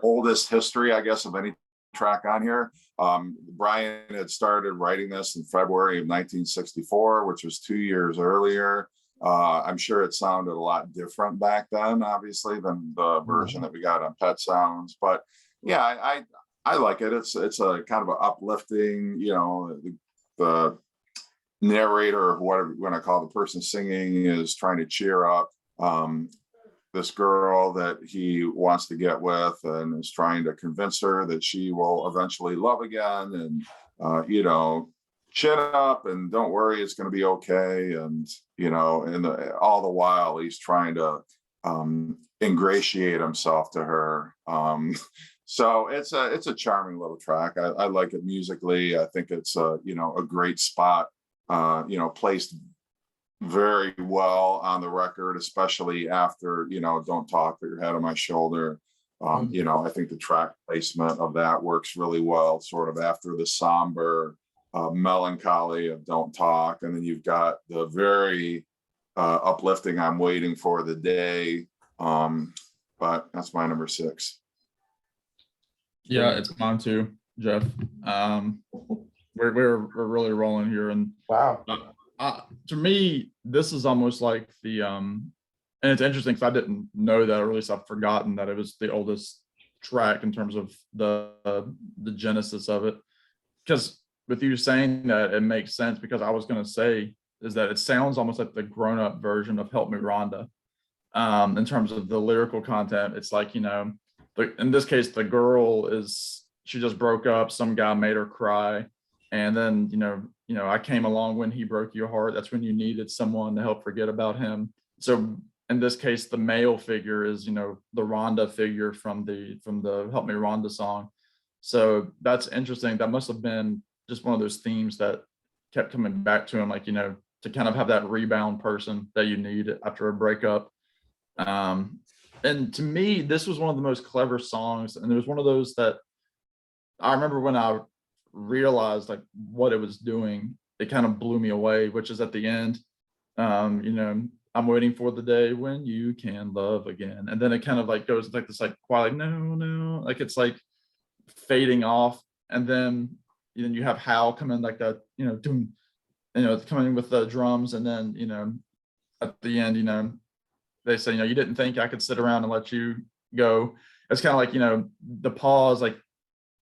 oldest history, I guess, of any track on here. Brian had started writing this in February of 1964, which was 2 years earlier. I'm sure it sounded a lot different back then, obviously, than the version that we got on Pet Sounds. But yeah, I like it. It's a kind of an uplifting, the narrator, or whatever you want to call the person singing, is trying to cheer up this girl that he wants to get with, and is trying to convince her that she will eventually love again, and chin up and don't worry, it's going to be okay. And all the while he's trying to ingratiate himself to her. So it's a charming little track. I like it musically. I think it's a great spot, placed very well on the record, especially after, "Don't Talk, Put Your Head on My Shoulder." I think the track placement of that works really well, sort of after the somber melancholy of "Don't Talk." And then you've got the very uplifting "I'm Waiting for the Day." but that's my number 6. Yeah, it's mine too, Jeff. We're really rolling here, and Wow. to me, this is almost like the and it's interesting because I didn't know that, or at least I've forgotten that it was the oldest track in terms of the genesis of it. Because with you saying that, it makes sense, because I was going to say is that it sounds almost like the grown-up version of Help Me Rhonda. In terms of the lyrical content, it's like, you know, in this case, the girl she just broke up, some guy made her cry, and then you know, I came along when he broke your heart. That's when you needed someone to help forget about him. So in this case, the male figure is, you know, the Rhonda figure from the Help Me Rhonda song. So that's interesting. That must have been just one of those themes that kept coming back to him, like, you know, to kind of have that rebound person that you need after a breakup. And to me, this was one of the most clever songs, and it was one of those that I remember when I realized like what it was doing, it kind of blew me away, which is at the end, you know, I'm waiting for the day when you can love again. And then it kind of like goes like this, like quiet, like, no, like it's like fading off. And then you have Hal come in like that, you know, doom, you know, coming in with the drums. And then, you know, at the end, you know, they say, you know, you didn't think I could sit around and let you go. It's kind of like, you know, the pause, like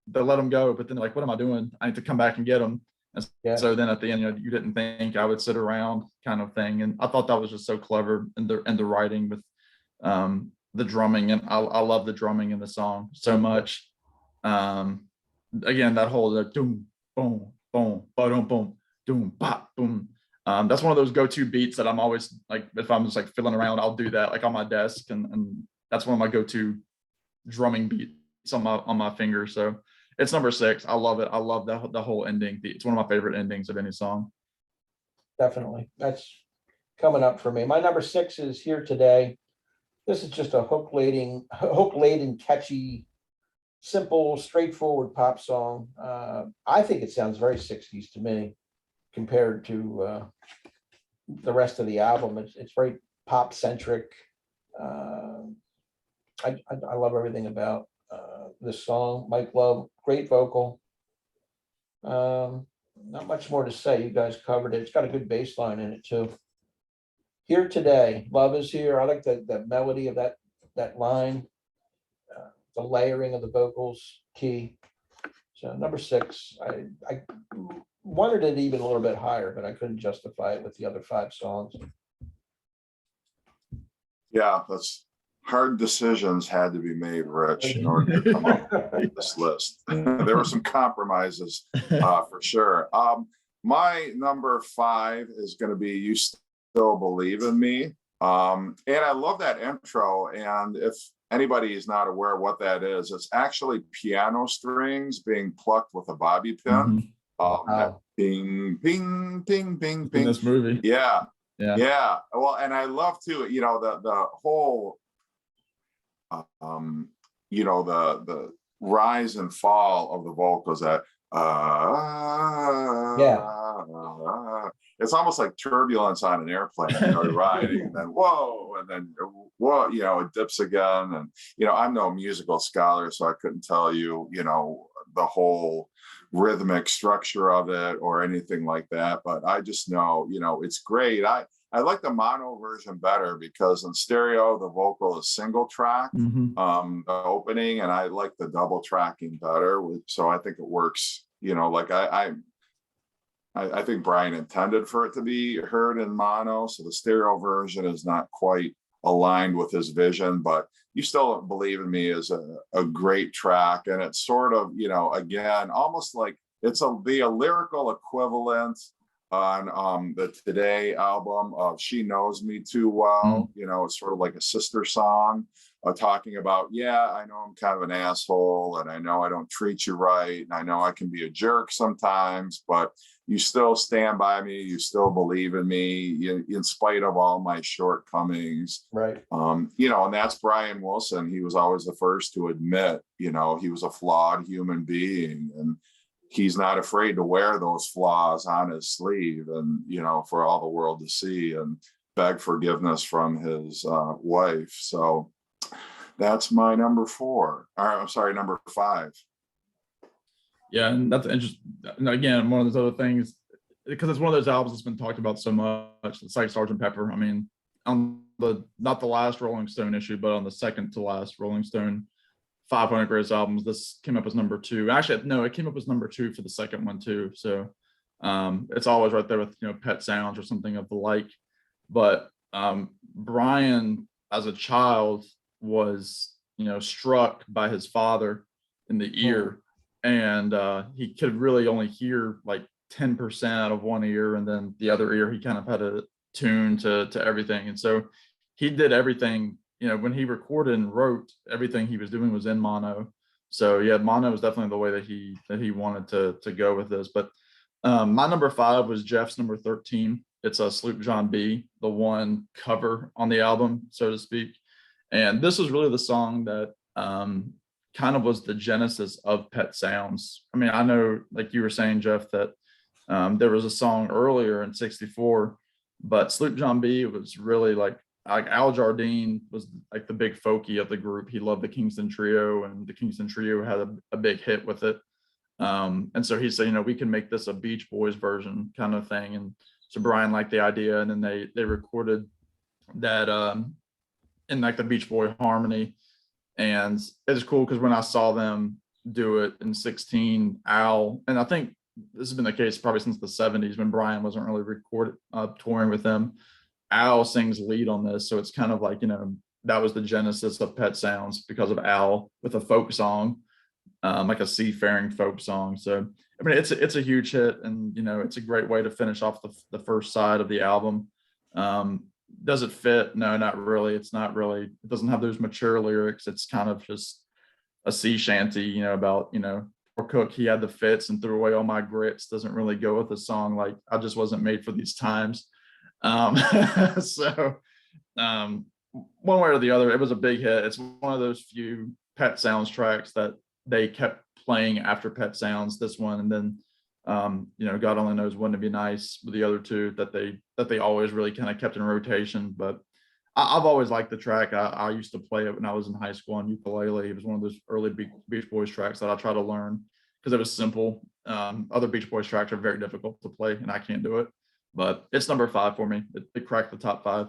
they let them go, but then like, what am I doing? I need to come back and get them. And Yeah. so then at the end, you know, you didn't think I would sit around, kind of thing. And I thought that was just so clever in the writing with the drumming. And I love the drumming in the song so much. Again, that whole doom, boom, boom, boom, boom, doom, bop, boom. That's one of those go-to beats that I'm always like, if I'm just like fiddling around, I'll do that like on my desk, and that's one of my go-to drumming beats on my fingers. So it's number 6. I love it. I love the whole ending. It's one of my favorite endings of any song. Definitely. That's coming up for me. My number 6 is Here Today. This is just a hook-laden, catchy, simple, straightforward pop song. I think it sounds very 60s to me compared to the rest of the album. It's very pop centric. I love everything about this song. Mike Love, great vocal. Not much more to say. You guys covered it. It's got a good bass line in it too. Here Today, Love Is Here. I like the melody of that line, the layering of the vocals, key. So number 6. I wanted it even a little bit higher, but I couldn't justify it with the other 5 songs. Yeah, that's hard decisions had to be made, Rich, in order to come up with this list. There were some compromises for sure. My number 5 is going to be You Still Believe in Me. And I love that intro. And if anybody is not aware what that is, it's actually piano strings being plucked with a bobby pin. Wow. Ping, ping, ping, ping, ping. In this movie. Yeah. Well, and I love too, you know, the whole, you know, the rise and fall of the vocals that, it's almost like turbulence on an airplane, you know, riding, and then whoa, and then whoa, you know, it dips again. And, you know, I'm no musical scholar, so I couldn't tell you, you know, the whole rhythmic structure of it or anything like that. But I just know, you know, it's great. I like the mono version better because in stereo, the vocal is single track, the opening, and I like the double tracking better. So I think it works, you know, like I think Brian intended for it to be heard in mono. So the stereo version is not quite aligned with his vision, but You Still Believe in Me is a great track. And it's sort of, you know, again, almost like it's a lyrical equivalent on the Today album of She Knows Me Too Well. You know, it's sort of like a sister song talking about, yeah, I know I'm kind of an asshole, and I know I don't treat you right, and I know I can be a jerk sometimes, but you still stand by me, you still believe in me, in spite of all my shortcomings. Right. You know, and that's Brian Wilson. He was always the first to admit, you know, he was a flawed human being, and he's not afraid to wear those flaws on his sleeve, and, you know, for all the world to see, and beg forgiveness from his wife. So That's my number 4. Or, I'm sorry, number 5. Yeah, and that's interesting. Again, one of those other things, because it's one of those albums that's been talked about so much. It's like Sergeant Pepper. I mean, on the not the last Rolling Stone issue, but on the second to last Rolling Stone 500 greatest albums, this came up as number 2. Actually, no, it came up as number 2 for the second one too. So it's always right there with Pet Sounds or something of the like. But Brian, as a child, was struck by his father in the ear, and he could really only hear like 10% out of one ear, and then the other ear he kind of had to tune to everything. And so he did everything, when he recorded and wrote, everything he was doing was in mono. So yeah, mono was definitely the way that he wanted to go with this. But my number 5 was Jeff's number 13. It's a Sloop John B, the one cover on the album, so to speak. And this was really the song that kind of was the genesis of Pet Sounds. I mean, I know, like you were saying, Jeff, that there was a song earlier in '64, but Sloop John B was really like Al Jardine was like the big folky of the group. He loved the Kingston Trio, and the Kingston Trio had a big hit with it. And so he said, we can make this a Beach Boys version kind of thing. And so Brian liked the idea, and then they recorded that in like the Beach Boy harmony. And it's cool because when I saw them do it in 16, Al, and I think this has been the case probably since the 70s when Brian wasn't really touring with them, Al sings lead on this. So it's kind of like, that was the genesis of Pet Sounds because of Al with a folk song, like a seafaring folk song. So, I mean, it's a huge hit, and, it's a great way to finish off the first side of the album. Does it fit? No, not really. It's not really, it doesn't have those mature lyrics. It's kind of just a sea shanty, about, poor Cook, he had the fits and threw away all my grits. Doesn't really go with a song like I just wasn't made for these times. So one way or the other, it was a big hit. It's one of those few Pet Sounds tracks that they kept playing after Pet Sounds, this one, and then God only knows wouldn't it be nice with the other two that they always really kind of kept in rotation. But I've always liked the track. I used to play it when I was in high school on ukulele. It was one of those early Beach Boys tracks that I try to learn because it was simple. Other Beach Boys tracks are very difficult to play, and I can't do it. But it's number 5 for me. It cracked the top 5.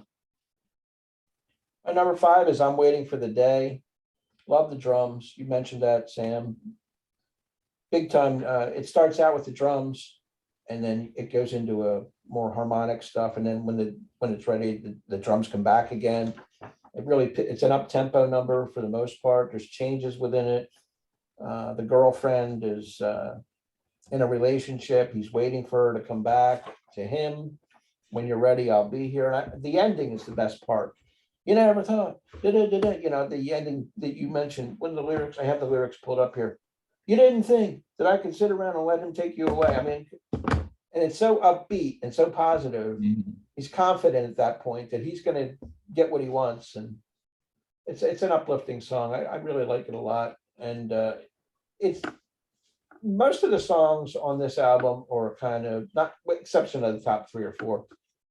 My number 5 is I'm Waiting for the Day. Love the drums. You mentioned that, Sam. Big time. It starts out with the drums, and then it goes into a more harmonic stuff. And then when it's ready, the drums come back again. It's an up-tempo number for the most part. There's changes within it. The girlfriend is in a relationship. He's waiting for her to come back to him. When you're ready, I'll be here. And the ending is the best part. You never thought, the ending that you mentioned. When the lyrics, I have the lyrics pulled up here. You didn't think that I could sit around and let him take you away. I mean, and it's so upbeat and so positive. Mm-hmm. He's confident at that point that he's going to get what he wants, and it's an uplifting song. I really like it a lot, and it's most of the songs on this album are kind of, not with exception of the top 3 or 4,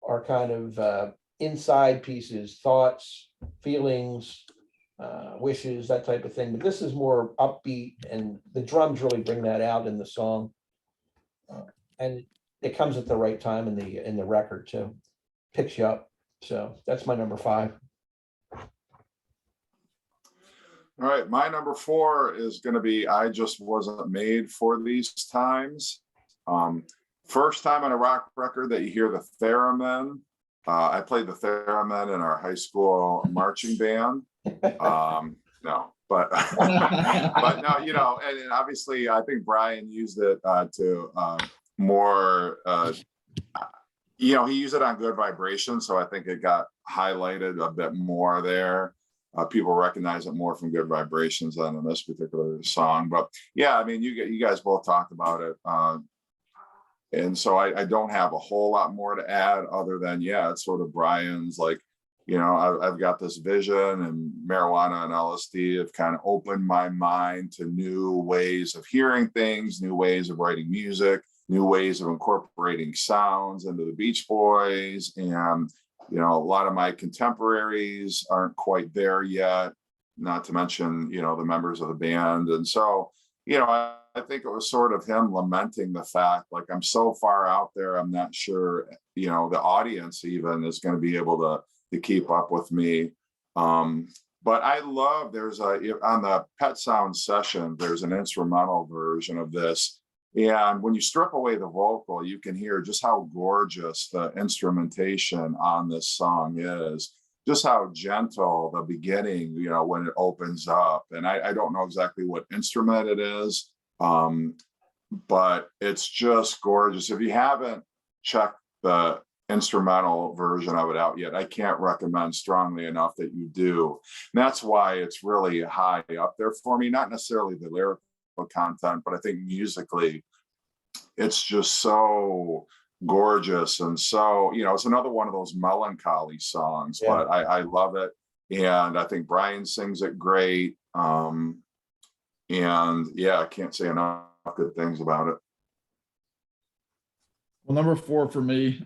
are kind of inside pieces, thoughts, feelings, wishes, that type of thing. But this is more upbeat, and the drums really bring that out in the song, and it comes at the right time in the record too. Picks you up. So that's my number 5. All right, my number 4 is going to be I Just Wasn't Made for These Times. First time on a rock record that you hear the theremin. I played the theremin in our high school marching band. No, but but no, and obviously I think Brian used it to more. He used it on Good Vibration, so I think it got highlighted a bit more there. People recognize it more from Good Vibrations than in this particular song. But yeah, I mean, you guys both talked about it. And so I don't have a whole lot more to add other than, yeah, it's sort of Brian's like, I've got this vision, and marijuana and LSD have kind of opened my mind to new ways of hearing things, new ways of writing music, new ways of incorporating sounds into the Beach Boys. And, a lot of my contemporaries aren't quite there yet. not to mention, you know, the members of the band. And so, you know, I think it was sort of him lamenting the fact, like, I'm so far out there, I'm not sure, you know, the audience even is going to be able to keep up with me. But I love, there's on the Pet Sounds session, there's an instrumental version of this. And when you strip away the vocal, you can hear just how gorgeous the instrumentation on this song is, just how gentle the beginning, you know, when it opens up. And I don't know exactly what instrument it is, but it's just gorgeous. If you haven't checked the instrumental version of it out yet, I can't recommend strongly enough that you do. And that's why it's really high up there for me, not necessarily the lyrical content, but I think musically it's just so gorgeous. And so, you know, it's another one of those melancholy songs, Yeah. but I love it. And I think Brian sings it great. And yeah, I can't say enough good things about it. Well, number 4 for me,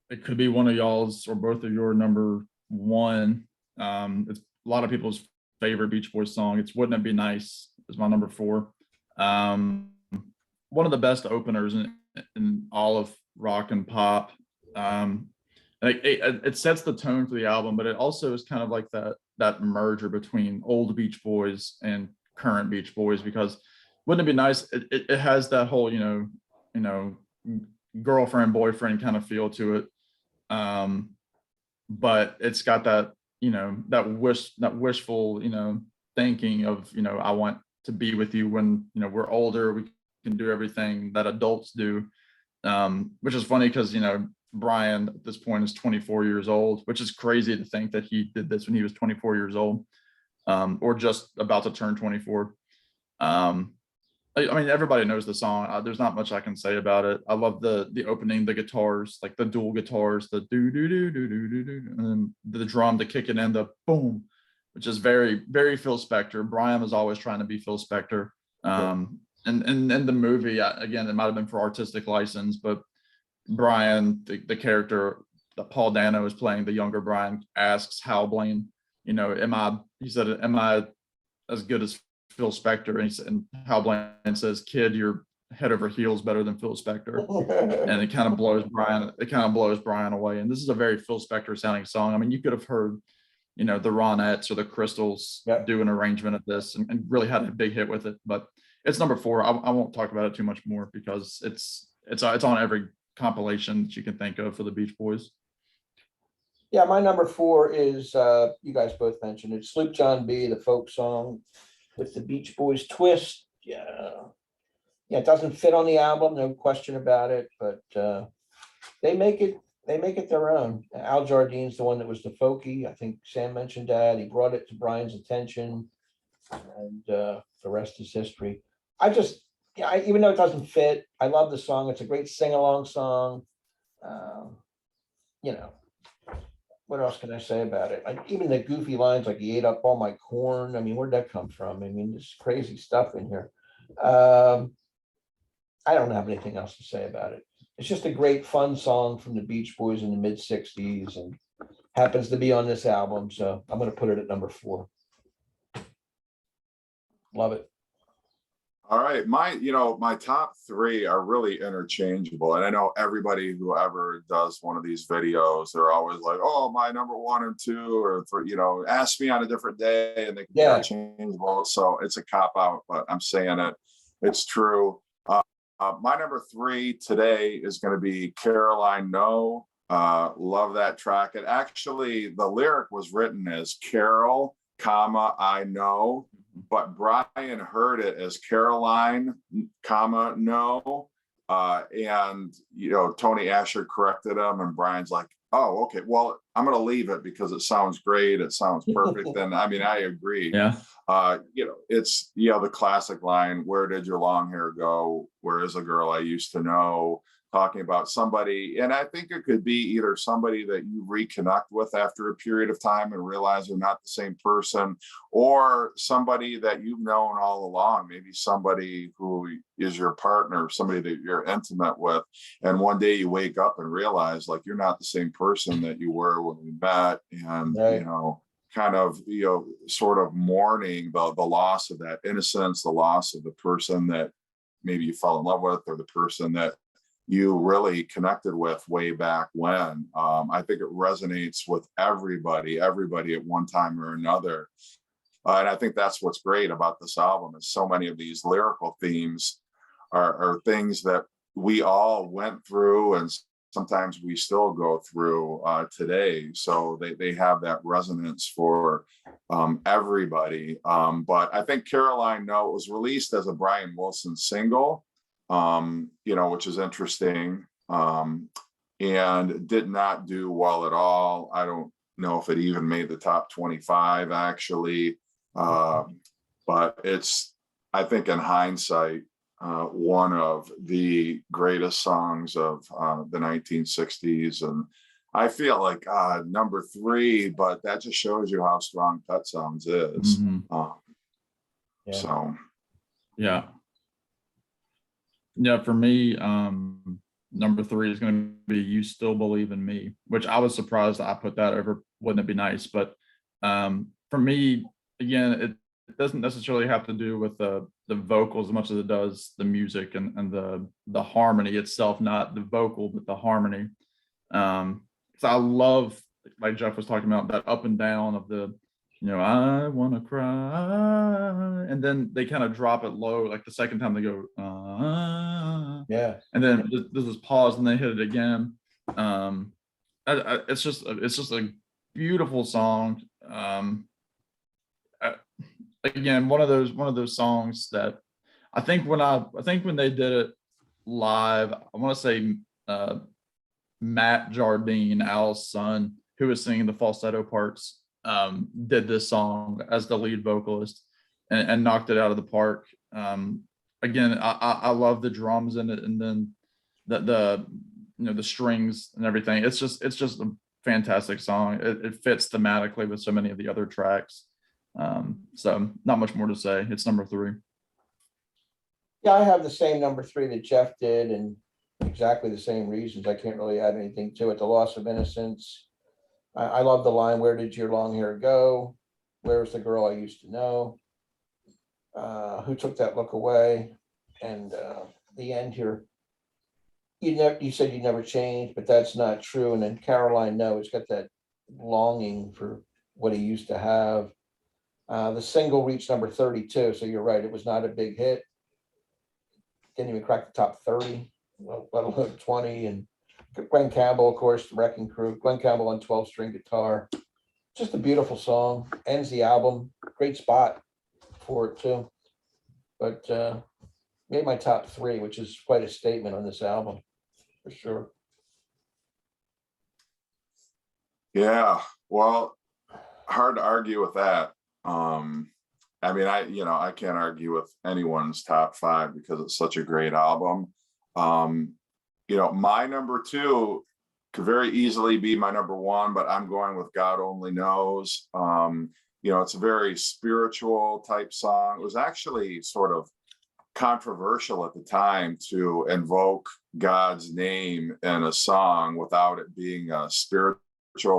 it could be one of y'all's or both of your number 1. It's a lot of people's favorite Beach Boys song. It's Wouldn't It Be Nice is my number 4. One of the best openers in all of rock and pop. It sets the tone for the album, but it also is kind of like that merger between old Beach Boys and current Beach Boys, because Wouldn't It Be Nice, it has that whole, you know, girlfriend boyfriend kind of feel to it, but it's got that, you know, that wishful, you know, thinking of, you know, I want to be with you when, you know, we're older, we can do everything that adults do, which is funny because, you know, Brian at this point is 24 years old, which is crazy to think that he did this when he was 24 years old, or just about to turn 24. I mean, everybody knows the song. There's not much I can say about it. I love the opening, the guitars, like the dual guitars, the do do do do do do do, and then the drum to kick it in, the boom, which is very, very Phil Spector. Brian was always trying to be Phil Spector. And in the movie, again, it might have been for artistic license, but Brian, the character that Paul Dano is playing, the younger Brian, asks Hal Blaine, you know, am I as good as Phil Spector? And Hal Blaine says, kid, you're head over heels better than Phil Spector. And it kind of blows Brian away. And this is a very Phil Spector sounding song. I mean, you could have heard, you know, the Ronettes or the Crystals do an arrangement of this and really had a big hit with it. But it's number 4. I won't talk about it too much more because it's on every compilation that you can think of for the Beach Boys. Yeah, my number 4 is you guys both mentioned it, Sloop John B, the folk song with the Beach Boys twist. Yeah, it doesn't fit on the album, no question about it, but they make it their own. Al Jardine's the one that was the folky. I think Sam mentioned that. He brought it to Brian's attention, and the rest is history. Even though it doesn't fit, I love the song. It's a great sing-along song. You know, what else can I say about it? Like, even the goofy lines, like he ate up all my corn. I mean, where'd that come from? I mean, there's crazy stuff in here. I don't have anything else to say about it. It's just a great fun song from the Beach Boys in the mid 60s and happens to be on this album. So I'm going to put it at number 4. Love it. All right, my top 3 are really interchangeable, and I know everybody who ever does one of these videos, they're always like, "Oh, my number 1 and 2, or 3, you know, ask me on a different day," and they can be interchangeable. So it's a cop out, but I'm saying it. It's true. My number 3 today is going to be Caroline No. Love that track. It actually, the lyric was written as Carol, comma, I know. But Brian heard it as Caroline, comma, no. And, you know, Tony Asher corrected him, and Brian's like, oh, okay, well, I'm going to leave it because it sounds great. It sounds perfect. And I mean, I agree. Yeah. You know, it's, you know, the classic line, where did your long hair go? Where is a girl I used to know? Talking about somebody, and I think it could be either somebody that you reconnect with after a period of time and realize they're not the same person, or somebody that you've known all along, maybe somebody who is your partner, somebody that you're intimate with, and one day you wake up and realize, like, you're not the same person that you were when we met, and you know, kind of, sort of mourning the loss of that innocence, the loss of the person that maybe you fell in love with, or the person that you really connected with way back when. I think it resonates with everybody at one time or another. And I think that's what's great about this album, is so many of these lyrical themes are things that we all went through, and sometimes we still go through today. So they have that resonance for everybody. But I think Caroline No was released as a Brian Wilson single, which is interesting, and did not do well at all. I don't know if it even made the top 25 actually. But it's, I think in hindsight, one of the greatest songs of the 1960s. And I feel like number 3, but that just shows you how strong Pet Sounds is. So. Yeah. Yeah, for me, number 3 is going to be You Still Believe in Me, which I was surprised I put that over Wouldn't It Be Nice. But for me, again, it doesn't necessarily have to do with the vocals as much as it does the music and the harmony itself, not the vocal, but the harmony. So I love, like Jeff was talking about, that up and down of the, I want to cry. And then they kind of drop it low, like the second time they go, Yeah. And then there's this pause and they hit it again. It's just a beautiful song. Again, one of those songs that I think when they did it live, I want to say Matt Jardine, Al's son, who was singing the falsetto parts, did this song as the lead vocalist and knocked it out of the park. Again, I love the drums in it, and then the strings and everything. It's just a fantastic song. It fits thematically with so many of the other tracks. So not much more to say. It's number 3. Yeah, I have the same number 3 that Jeff did, and exactly the same reasons. I can't really add anything to it. The loss of innocence. I love the line, "Where did your long hair go? Where's the girl I used to know? Who took that look away?" And the end here. You said you never changed, but that's not true. And then Caroline No, it's got that longing for what he used to have. The single reached number 32, so you're right, it was not a big hit. Didn't even crack the top 30, let alone 20. And Glenn Campbell, of course, the Wrecking Crew. Glenn Campbell on 12-string guitar. Just a beautiful song. Ends the album. Great spot for it too. But made my top 3, which is quite a statement on this album, for sure. Yeah, well, hard to argue with that. I mean, I can't argue with anyone's top 5 because it's such a great album. My number 2 could very easily be my number 1, but I'm going with God Only Knows. It's a very spiritual type song. It was actually sort of controversial at the time to invoke God's name in a song without it being a spiritual,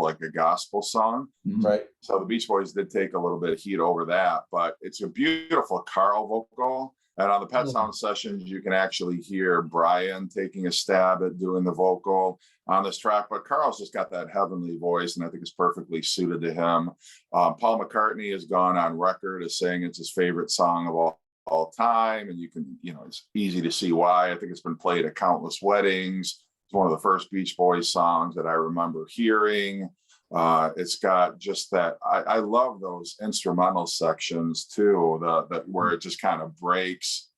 like a gospel song. Right. So the Beach Boys did take a little bit of heat over that, but it's a beautiful Carl vocal. And on the Pet Sound sessions, you can actually hear Brian taking a stab at doing the vocal on this track. But Carl's just got that heavenly voice, and I think it's perfectly suited to him. Paul McCartnney has gone on record as saying it's his favorite song of all time. And you can, it's easy to see why. I think it's been played at countless weddings. It's one of the first Beach Boys songs that I remember hearing. It's got just that. I love those instrumental sections too, that where it just kind of breaks.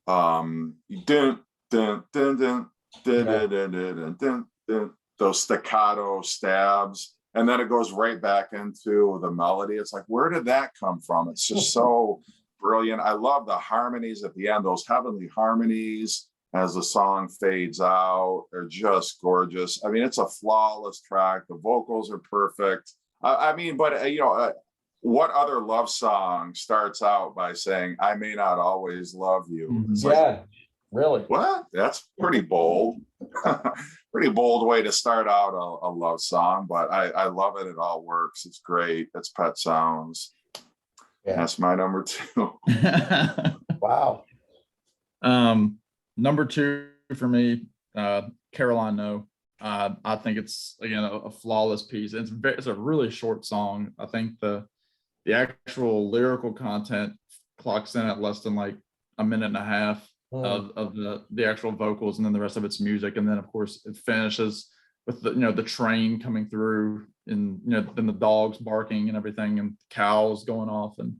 Dun, dun, dun, dun, dun, dun, dun, dun, dun, dun, dun, those staccato stabs, and then it goes right back into the melody. It's like, where did that come from? It's just so brilliant. I love the harmonies at the end, those heavenly harmonies as the song fades out. They're just gorgeous. I mean, it's a flawless track. The vocals are perfect. What other love song starts out by saying, "I may not always love you"? It's Yeah. Really? What? That's pretty bold. Pretty bold way to start out a love song, but I love it. It all works. It's great. It's Pet Sounds. Yeah. That's my number 2. Wow. Number 2 for me, Caroline No. I think it's, again, a flawless piece. It's a really short song. I think the actual lyrical content clocks in at less than like a minute and a half of the actual vocals, and then the rest of it's music. And then of course it finishes with the train coming through, and then the dogs barking and everything, and cows going off. And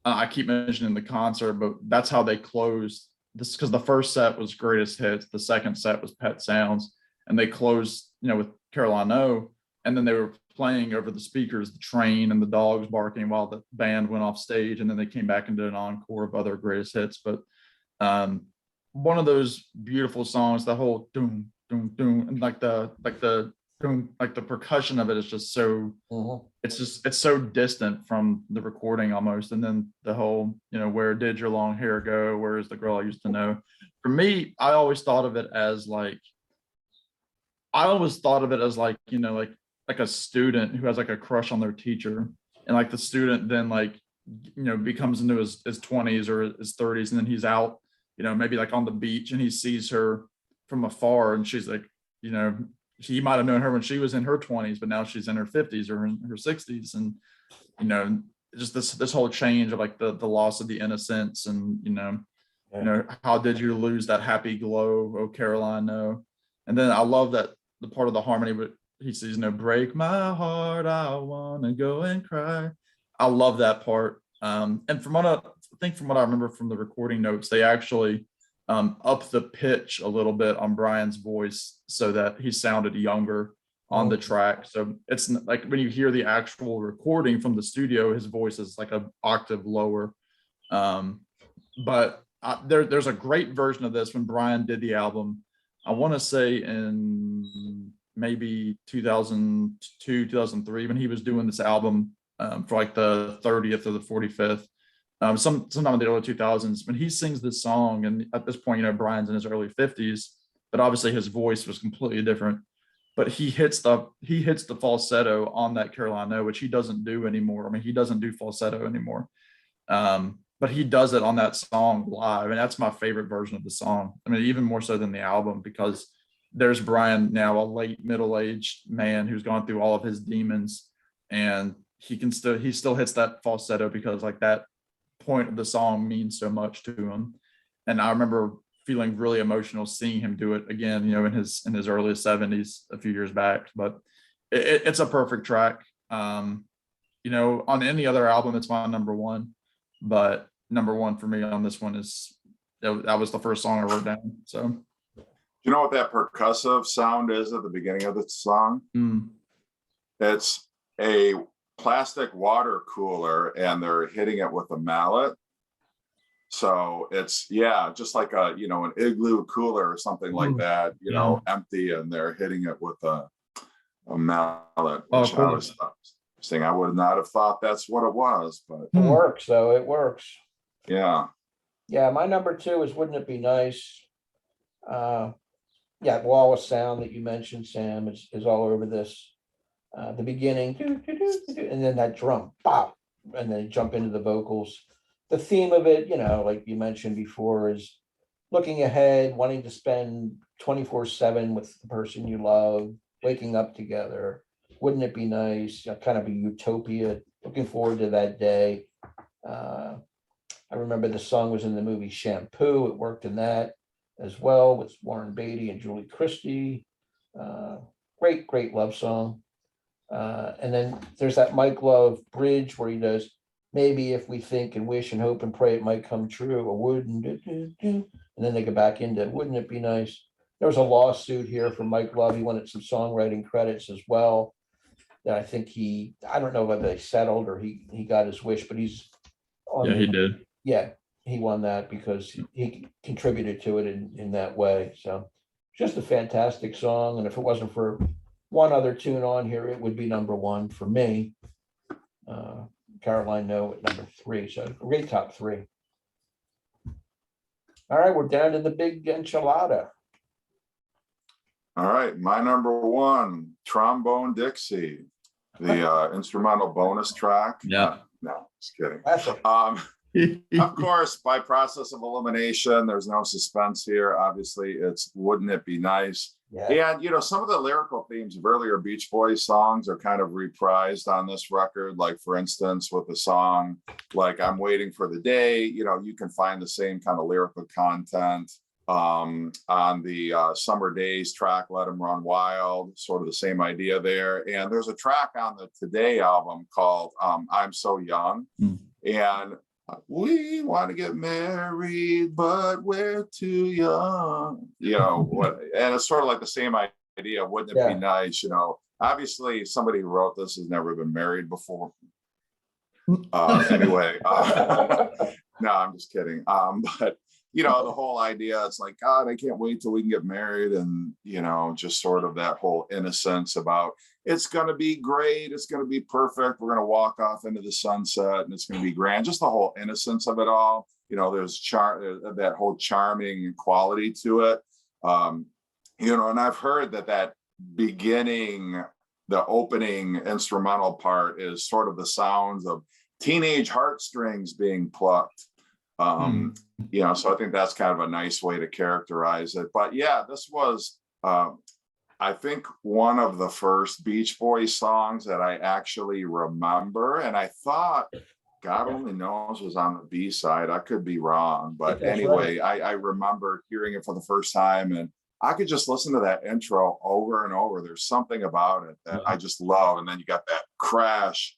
I keep mentioning the concert, but that's how they closed this, because the first set was greatest hits, the second set was Pet Sounds, and they closed with Caroline No, and then they were playing over the speakers the train and the dogs barking while the band went off stage, and then they came back and did an encore of other greatest hits. But one of those beautiful songs, the whole doom doom doom, and like the doom, like the percussion of it is just so it's so distant from the recording almost. And then the whole where did your long hair go, where is the girl I used to know. For me, I always thought of it as like like a student who has like a crush on their teacher, and like the student then like becomes into his 20s or his 30s, and then he's out maybe like on the beach, and he sees her from afar, and she's like he might have known her when she was in her 20s, but now she's in her 50s or in her 60s, and just this whole change of like the loss of the innocence, and how did you lose that happy glow, oh Caroline No. And then I love that the part of the harmony, but he says, break my heart, I wanna go and cry. I love that part. And from what I remember from the recording notes, they actually up the pitch a little bit on Brian's voice so that he sounded younger on the track. So it's like when you hear the actual recording from the studio, his voice is like an octave lower. But there's a great version of this when Brian did the album. I want to say in maybe 2002, 2003, when he was doing this album for like the 30th or the 45th. Sometime in the early 2000s, when he sings this song, and at this point, Brian's in his early 50s, but obviously his voice was completely different. But he hits the falsetto on that Caroline No, which he doesn't do anymore. I mean, he doesn't do falsetto anymore, but he does it on that song live, and that's my favorite version of the song. I mean, even more so than the album, because there's Brian now, a late middle-aged man who's gone through all of his demons, and he still hits that falsetto because like that point of the song means so much to him. And I remember feeling really emotional seeing him do it again, in his early 70s a few years back. But it's a perfect track. On any other album, it's my number 1, but number 1 for me on this one is that was the first song I wrote down. So you know what that percussive sound is at the beginning of the song? It's a plastic water cooler, and they're hitting it with a mallet. So it's just like a an igloo cooler or something like that, empty, and they're hitting it with a mallet, which I was saying I would not have thought that's what it was, but it works though. It works. Yeah. My number 2 is Wouldn't It Be Nice. Wall of Sound that you mentioned, Sam, is all over this. The beginning, and then that drum, pop, and then jump into the vocals. The theme of it, like you mentioned before, is looking ahead, wanting to spend 24/7 with the person you love, waking up together. Wouldn't it be nice? Kind of a utopia, looking forward to that day. I remember the song was in the movie Shampoo. It worked in that as well with Warren Beatty and Julie Christie. Great love song. And then there's that Mike Love bridge where he does, maybe if we think and wish and hope and pray it might come true, or wouldn't it, and then they go back into wouldn't it be nice. There was a lawsuit here from Mike Love. He wanted some songwriting credits as well. That I think I don't know whether they settled or he got his wish, but he's on. He did. Yeah, he won that because he contributed to it in that way. So just a fantastic song. And if it wasn't for one other tune on here, it would be number 1 for me. Caroline No at number 3. So great top 3. All right, we're down to the big enchilada. All right, my number one, Trombone Dixie, the instrumental bonus track. Yeah. No, just kidding. Classic. Of course, by process of elimination, there's no suspense here. Obviously, it's Wouldn't It Be Nice? Yeah. And, you know, some of the lyrical themes of earlier Beach Boys songs are kind of reprised on this record. Like, for instance, with the song, like, I'm Waiting for the Day, you know, you can find the same kind of lyrical content on the Summer Days track, Let 'Em Run Wild, sort of the same idea there. And there's a track on the Today album called I'm So Young. And we want to get married, but we're too young. You know, and it's sort of like the same idea. Wouldn't it be nice? You know, obviously somebody who wrote this has never been married before. Anyway, no, I'm just kidding. But you know, the whole idea, it's like, God, I can't wait till we can get married. And, you know, just sort of that whole innocence about it's going to be great. It's going to be perfect. We're going to walk off into the sunset and it's going to be grand. Just the whole innocence of it all. You know, there's that whole charming quality to it. You know, and I've heard that beginning, the opening instrumental part is sort of the sounds of teenage heartstrings being plucked. You know, so I think that's kind of a nice way to characterize it. But yeah, this was, I think, one of the first Beach Boys songs that I actually remember. And I thought God Only Knows was on the B side. I could be wrong. But anyway, right. I remember hearing it for the first time and I could just listen to that intro over and over. There's something about it that I just love. And then you got that crash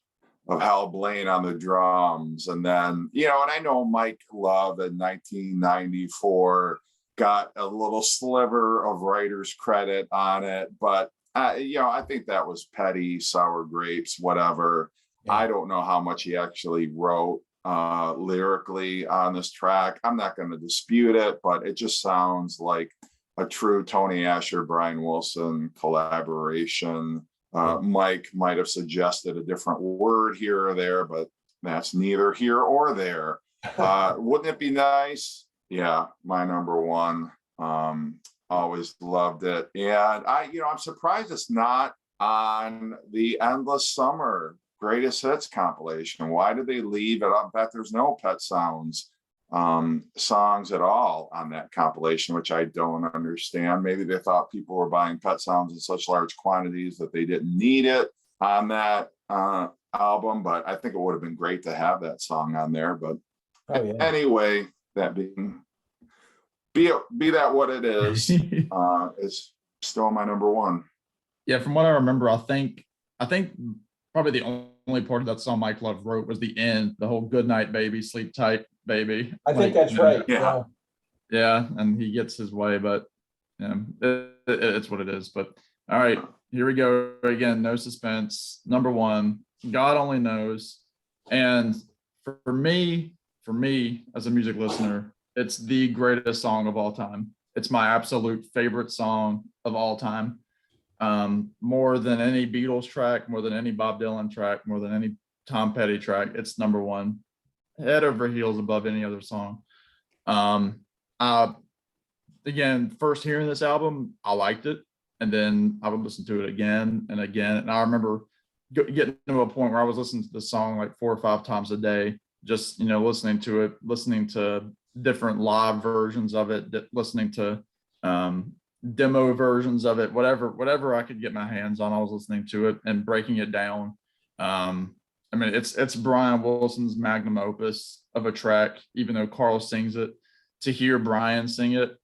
of Hal Blaine on the drums. And then, you know, and I know Mike Love in 1994 got a little sliver of writer's credit on it, but you know, I think that was petty, sour grapes, whatever. I don't know how much he actually wrote lyrically on this track. I'm not going to dispute it, but it just sounds like a true Tony Asher, Brian Wilson collaboration. Mike might have suggested a different word here or there, but that's neither here or there. Wouldn't it be nice? Yeah, my number one. Always loved it. And I'm surprised it's not on the Endless Summer Greatest Hits compilation. Why did they leave it? I bet there's no Pet Sounds songs at all on that compilation, which I don't understand. Maybe they thought people were buying Pet Sounds in such large quantities that they didn't need it on that album, but I think it would have been great to have that song on there. But anyway, that being be that what it is, is still my number one. Yeah, from what I remember, I think probably the only part of that song Mike Love wrote was the end, the whole "Good night, baby, sleep tight, baby." I think that's right. Yeah, and he gets his way, but it's what it is. But all right, here we go again. No suspense. Number one, God Only Knows. And for me as a music listener, it's the greatest song of all time. It's my absolute favorite song of all time. More than any Beatles track, more than any Bob Dylan track, more than any Tom Petty track, it's number one, head over heels above any other song. Again, first hearing this album, I liked it, and then I would listen to it again and again. And I remember getting to a point where I was listening to the song like 4 or 5 times a day, just listening to it, listening to different live versions of it, listening to demo versions of it, whatever I could get my hands on, I was listening to it and breaking it down. I mean, it's Brian Wilson's magnum opus of a track, even though Carl sings it. To hear Brian sing it,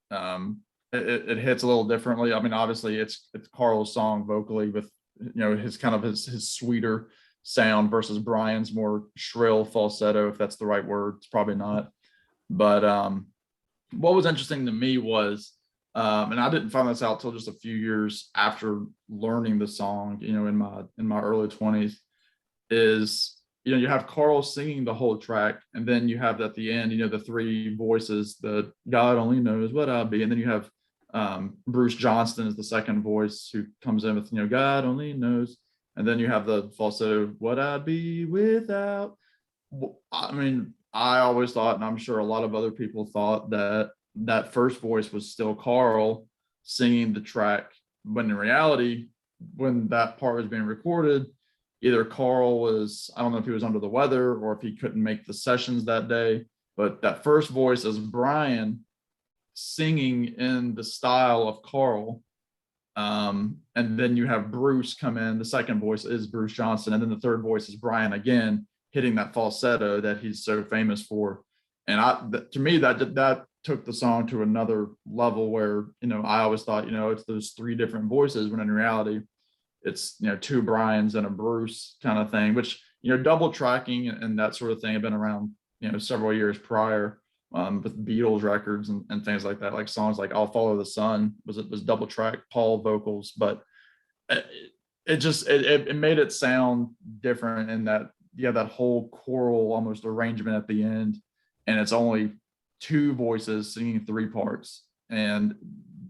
it hits a little differently. I mean, obviously it's Carl's song vocally with his kind of his sweeter sound versus Brian's more shrill falsetto, if that's the right word. It's probably not. But what was interesting to me was, and I didn't find this out till just a few years after learning the song, in my early 20s, is you have Carl singing the whole track, and then you have at the end, the 3 voices, the God Only Knows What I'll Be, and then you have Bruce Johnston as the second voice who comes in with God Only Knows, and then you have the falsetto, What I'd Be Without. I mean, I always thought, and I'm sure a lot of other people thought, that that first voice was still Carl singing the track, when in reality, when that part was being recorded, either Carl was, I don't know if he was under the weather or if he couldn't make the sessions that day, but that first voice is Brian singing in the style of Carl. And then you have Bruce come in. The second voice is Bruce Johnson. And then the third voice is Brian again, hitting that falsetto that he's so famous for. And to me, that took the song to another level where, I always thought, it's those three different voices, when in reality, it's, two Brians and a Bruce kind of thing, which, double tracking and that sort of thing have been around, several years prior, with Beatles records and things like that, like songs like I'll Follow the Sun was double track Paul vocals, but it made it sound different in that you have that whole choral almost arrangement at the end, and it's only two voices singing three parts, and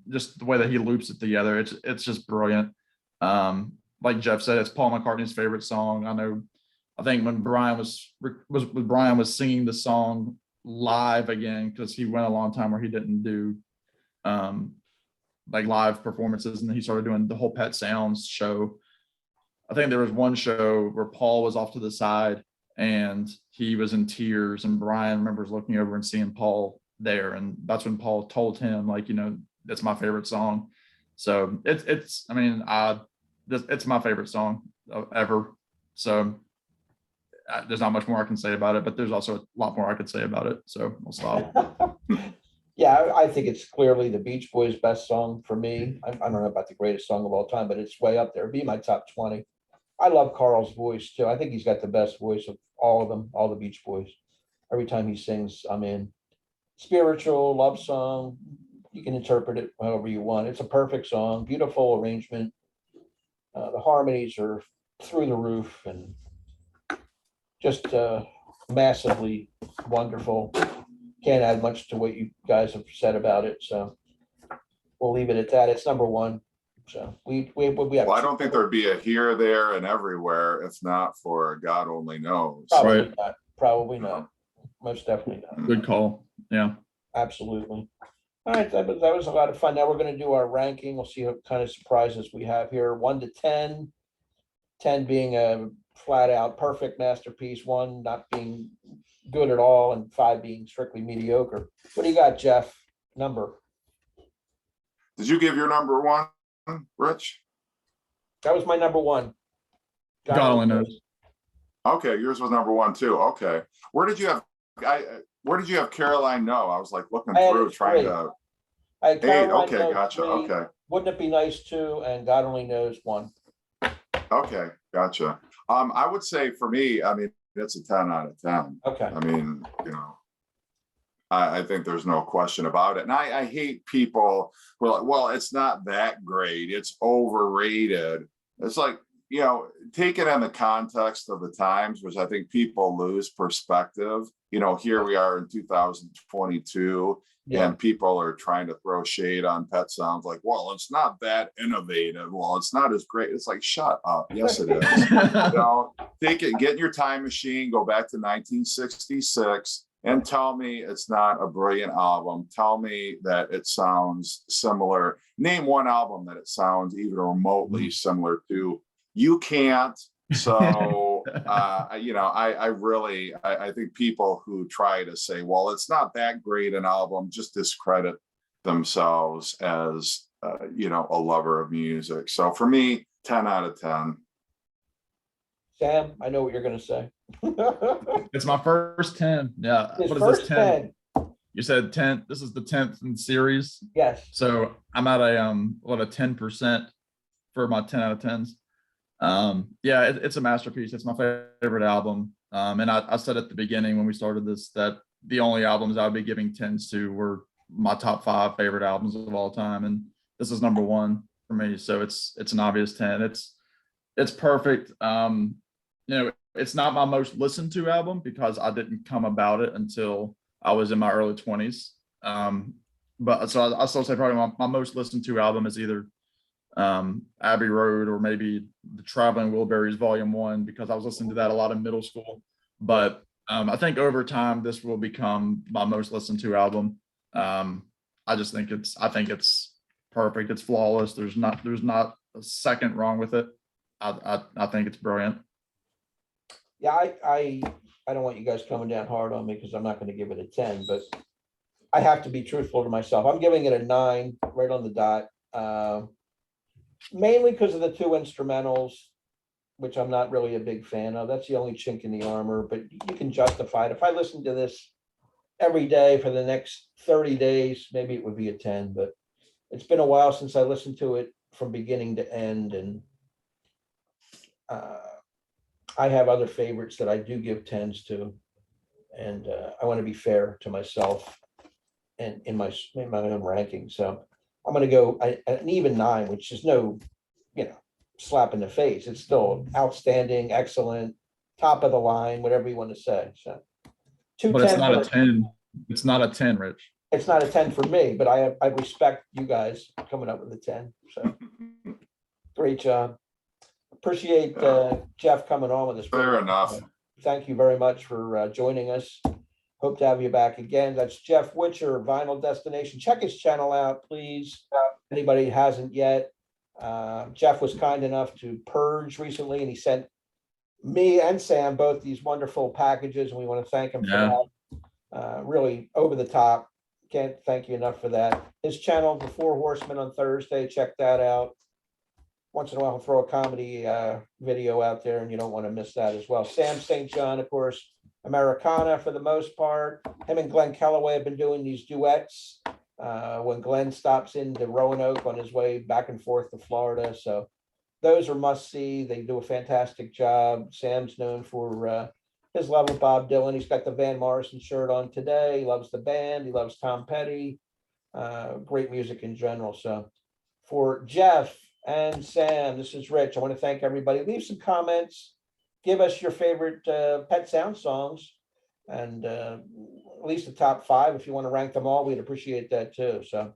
just the way that he loops it together, it's just brilliant. Like Jeff said, it's Paul McCartney's favorite song. I think when Brian was singing the song live again, because he went a long time where he didn't do like live performances, and then he started doing the whole Pet Sounds show. I think there was one show where Paul was off to the side and he was in tears, and Brian remembers looking over and seeing Paul there, and that's when Paul told him, like, that's my favorite song. So it's my favorite song ever. So there's not much more I can say about it, but there's also a lot more I could say about it. So I'll stop. Yeah, I think it's clearly the Beach Boys' best song for me. I don't know about the greatest song of all time, but it's way up there. It'd be my top 20. I love Carl's voice too. I think he's got the best voice of all of them, all the Beach Boys. Every time he sings, I'm in. Spiritual, love song, you can interpret it however you want. It's a perfect song, beautiful arrangement. The harmonies are through the roof and just massively wonderful. Can't add much to what you guys have said about it, so we'll leave it at that. It's number one. So we have. Well, I don't think there'd be a here, there, and everywhere if not for God only knows. Probably Right. not. Probably not. Most definitely not. Good call. Yeah. Absolutely. All right, that was a lot of fun. Now we're going to do our ranking. We'll see what kind of surprises we have here. 1 to 10. 10 being a flat out perfect masterpiece, 1 not being good at all, and 5 being strictly mediocre. What do you got, Jeff? Number? Did you give your number one, Rich? That was my number 1. God only knows. Okay, yours was number 1 too. Okay, where did you have Caroline? No, I was like looking I had through it trying 3. to. I had 8. Caroline Okay, Knows gotcha. 3, Okay, Wouldn't It Be Nice 2, and God Only Knows 1. okay, gotcha. I would say for me, it's a 10 out of 10. Okay. I think there's no question about it. And I hate people who are like, well, it's not that great, it's overrated. It's like, take it in the context of the times, which I think people lose perspective. Here we are in 2022, Yeah. and people are trying to throw shade on Pet Sounds like, well, it's not that innovative. Well, it's not as great. It's like, shut up. Yes, it is. Take it, get in your time machine, go back to 1966 and tell me it's not a brilliant album. Tell me that it sounds similar. Name one album that it sounds even remotely similar to. You can't. So, I think people who try to say, well, it's not that great an album, just discredit themselves as, a lover of music. So for me, 10 out of 10. Sam, I know what you're going to say. It's my first 10. Yeah. His What is first this 10? 10. You said 10. This is the 10th in the series. Yes. So I'm at a 10% for my 10 out of 10s. Yeah, it's a masterpiece. It's my favorite album. And I said at the beginning when we started this that the only albums I would be giving 10s to were my top 5 favorite albums of all time, and this is number 1 for me. So it's an obvious 10. It's perfect. It's not my most listened to album because I didn't come about it until I was in my early 20s. But so I still say probably my most listened to album is either Abbey Road or maybe the Traveling Wilburys Volume 1, because I was listening to that a lot in middle school. But I think over time this will become my most listened to album. I think it's perfect. It's flawless. There's not a second wrong with it. I think it's brilliant. Yeah, I don't want you guys coming down hard on me because I'm not going to give it a 10, but I have to be truthful to myself. I'm giving it a 9, right on the dot. Mainly because of the 2 instrumentals, which I'm not really a big fan of. That's the only chink in the armor, but you can justify it. If I listen to this every day for the next 30 days, maybe it would be a 10, but it's been a while since I listened to it from beginning to end. And I have other favorites that I do give 10s to. And I want to be fair to myself and in my own ranking. So I'm going to go an even 9, which is no, slap in the face. It's still outstanding, excellent, top of the line, whatever you want to say. So But it's 210 not a for- 10. It's not a 10, Rich. It's not a 10 for me, but I respect you guys coming up with a 10. So great job. Appreciate Jeff coming on with us. Fair enough. Thank you very much for joining us. Hope to have you back again. That's Jeff Whitcher, Vinyl Destination. Check his channel out, please. Anybody hasn't yet. Jeff was kind enough to purge recently, and he sent me and Sam both these wonderful packages, and we want to thank him for that. Really over the top. Can't thank you enough for that. His channel, The Four Horsemen, on Thursday. Check that out. Once in a while, I'll throw a comedy video out there, and you don't want to miss that as well. Sam St. John, of course, Americana for the most part. Him and Glenn Kellaway have been doing these duets when Glenn stops into Roanoke on his way back and forth to Florida. So those are must see. They do a fantastic job. Sam's known for his love of Bob Dylan. He's got the Van Morrison shirt on today. He loves the band. He loves Tom Petty. Great music in general. So for Jeff and Sam, this is Rich. I want to thank everybody. Leave some comments. Give us your favorite Pet Sound songs, and at least the top 5. If you want to rank them all, we'd appreciate that too. So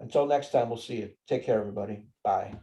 until next time, we'll see you. Take care, everybody. Bye.